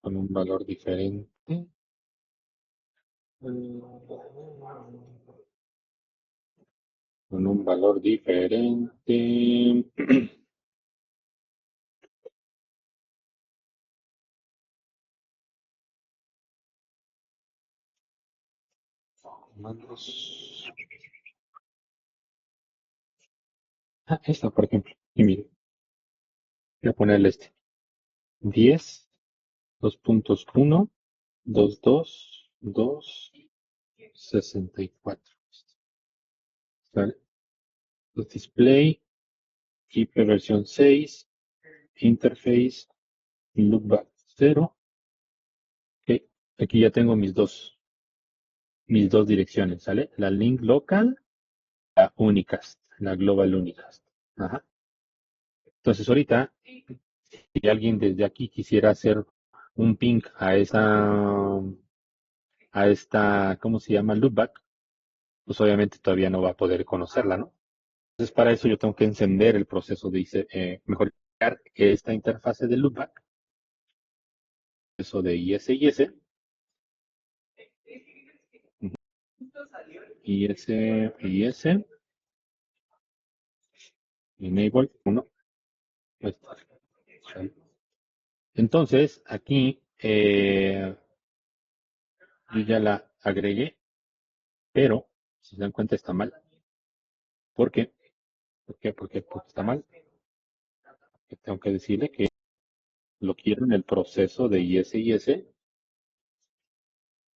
con un valor diferente. Mm, Con un valor diferente. Comandos. Esta, por ejemplo. Y mire, voy a ponerle este. 10, 2.1, 22, 2, 64. ¿Sale? Los display, IP versión 6, interface, loopback 0. Ok, aquí ya tengo mis dos direcciones, ¿sale? La link local, la unicast, la global unicast. Ajá. Entonces ahorita, si alguien desde aquí quisiera hacer un ping a esta, ¿cómo se llama? Loopback, pues obviamente todavía no va a poder conocerla, ¿no? Entonces para eso yo tengo que encender el proceso de mejor esta interfase de loopback, eso de IS, IS, enable 1. Entonces aquí yo ya la agregué, pero si se dan cuenta está mal. ¿Por qué? ¿Por qué? Porque está mal. Que tengo que decirle que lo quiero en el proceso de IS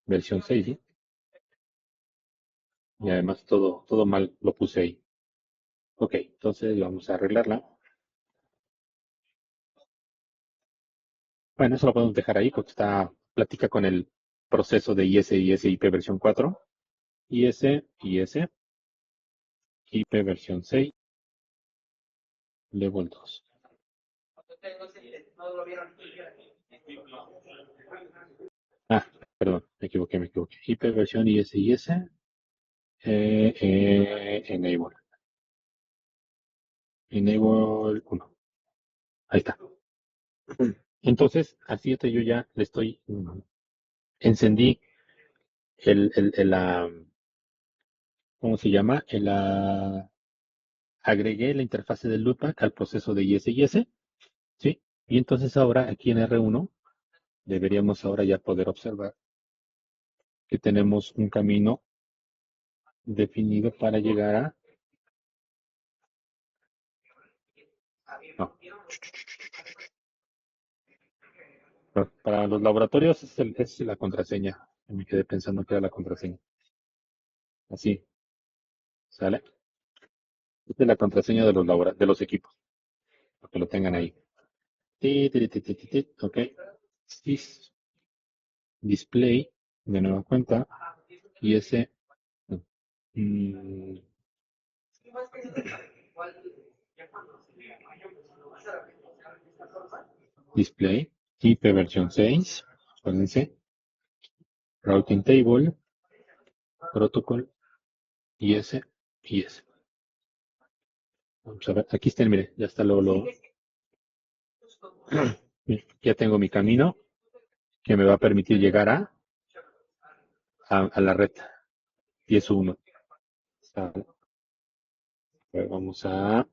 versión 6, ¿sí? Y además todo mal lo puse ahí. Ok, entonces vamos a arreglarla. Bueno, eso lo podemos dejar ahí porque platica con el proceso de IS IP versión 4. IS IP versión 6, level 2. Ah, perdón, me equivoqué. IP versión IS, enable. Enable 1. Ahí está. Entonces, así yo ya le encendí ¿cómo se llama? Agregué la interfase de loopback al proceso de IS, ¿sí? Y entonces ahora aquí en R1 deberíamos ahora ya poder observar que tenemos un camino definido para llegar no, para los laboratorios es la contraseña. Me quedé pensando que era la contraseña. Así, ¿sale? Esta es la contraseña de los equipos, para que lo tengan ahí. Ok. Sys display, de nueva cuenta, y no, mm, display, IP versión 6, acuérdense, routing table, protocol, IS. Vamos a ver, aquí está, mire, ya está ya tengo mi camino que me va a permitir llegar a la red 10.1. ¿Sale? Vamos a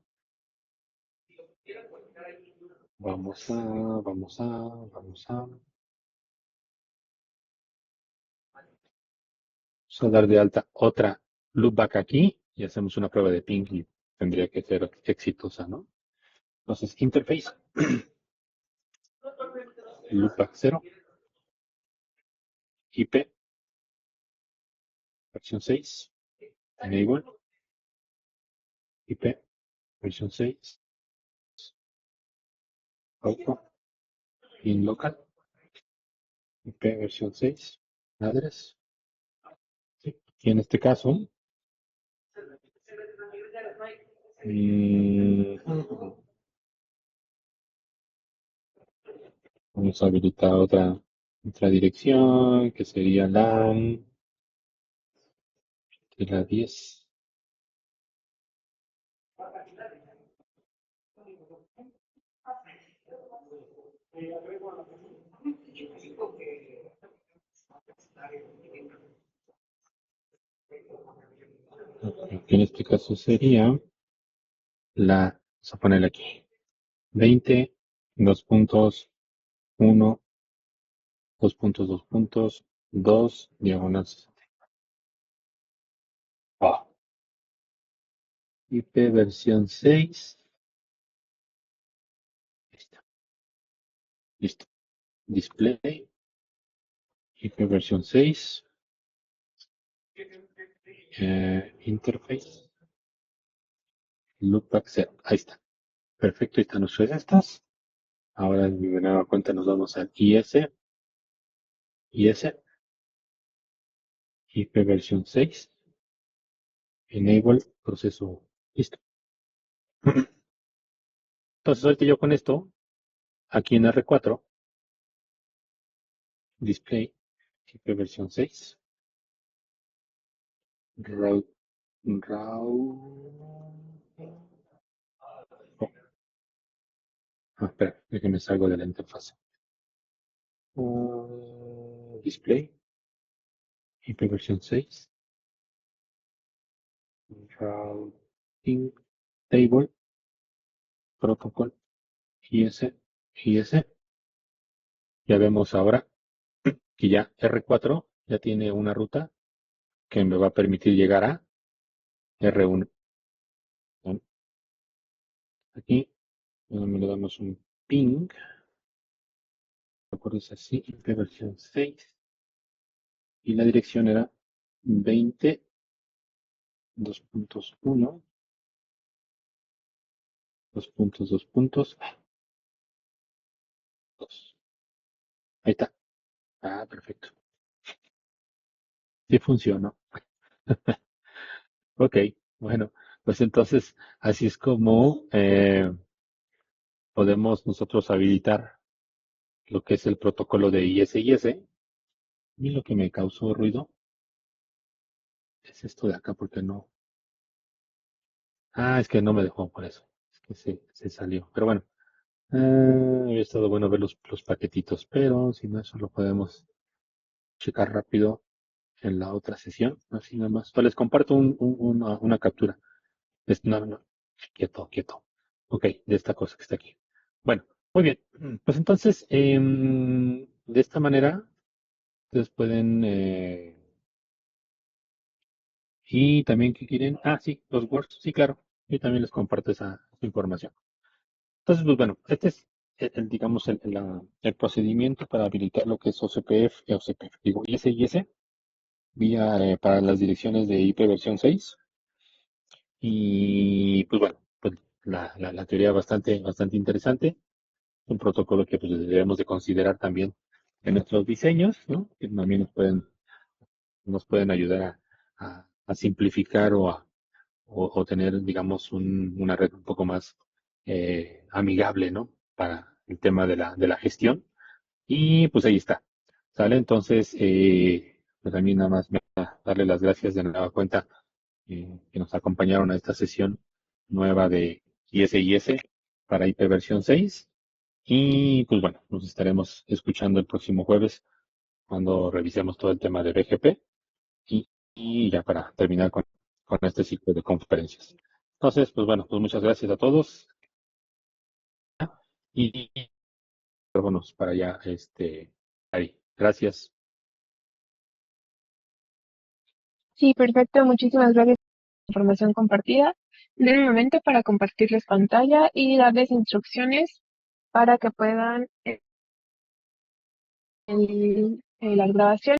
dar de alta otra loopback aquí y hacemos una prueba de ping y tendría que ser exitosa, ¿no? Entonces, interface, loopback 0, IP, versión 6, enable, IP, versión 6, auto, in local, IP, versión 6, address. ¿Sí? Y en este caso, vamos a habilitar otra dirección que sería la 10. Aquí en este caso sería vamos a ponerle aquí, 20, 2 puntos, 1, 2 puntos, 2 puntos, 2, diagonal 60. Ah, IP versión 6. Listo. Listo. Display. IP versión 6. Interface. Loopback 0. Ahí está. Perfecto. Ahí están nuestras estas. Ahora en mi nueva cuenta nos vamos al IS, IP versión 6. Enable proceso. Listo. Entonces ahorita yo con esto, aquí en R4, display, IP versión 6. Raw, raw, oh, espera, déjame salgo de la interfaz. Display, IP versión 6. Routing table, protocol, IS. Ya vemos ahora que ya R4 ya tiene una ruta que me va a permitir llegar a R1. Aquí me le damos un ping, recuerdo es así, IP versión 6, y la dirección era 20, 2.1, 2 puntos, 2 puntos, 2. Ahí está. Ah, perfecto. Sí funcionó. Ok, bueno, pues entonces así es como podemos nosotros habilitar lo que es el protocolo de IS-IS. Y lo que me causó ruido es esto de acá, porque no. Ah, es que no me dejó por eso. Es que se salió. Pero bueno, hubiera estado bueno ver los paquetitos, pero si no, eso lo podemos checar rápido en la otra sesión. Así nada más. Pues les comparto una captura. No, no, quieto, quieto. Ok, de esta cosa que está aquí. Bueno, muy bien. Pues entonces, de esta manera, ustedes pueden. Y también, ¿qué quieren? Ah, sí, los Words. Sí, claro. Yo también les comparto esa información. Entonces, pues bueno, este es, digamos, el procedimiento para habilitar lo que es OCPF, digo, IS, vía para las direcciones de IP versión 6. Y pues bueno, pues la teoría bastante interesante. Un protocolo que pues, debemos de considerar también en nuestros diseños, ¿no? Que también nos pueden ayudar a simplificar o tener, digamos, una red un poco más amigable, ¿no? Para el tema de la gestión. Y pues ahí está. ¿Sale? Entonces, pues a mí nada más me da darle las gracias de nueva cuenta que nos acompañaron a esta sesión nueva de ISIS para IP versión 6. Y pues bueno, nos estaremos escuchando el próximo jueves cuando revisemos todo el tema de BGP y ya para terminar con este ciclo de conferencias. Entonces, pues bueno, pues muchas gracias a todos y vámonos para allá, ahí. Gracias. Sí, perfecto. Muchísimas gracias por la información compartida. Den un momento para compartirles pantalla y darles instrucciones para que puedan las grabaciones.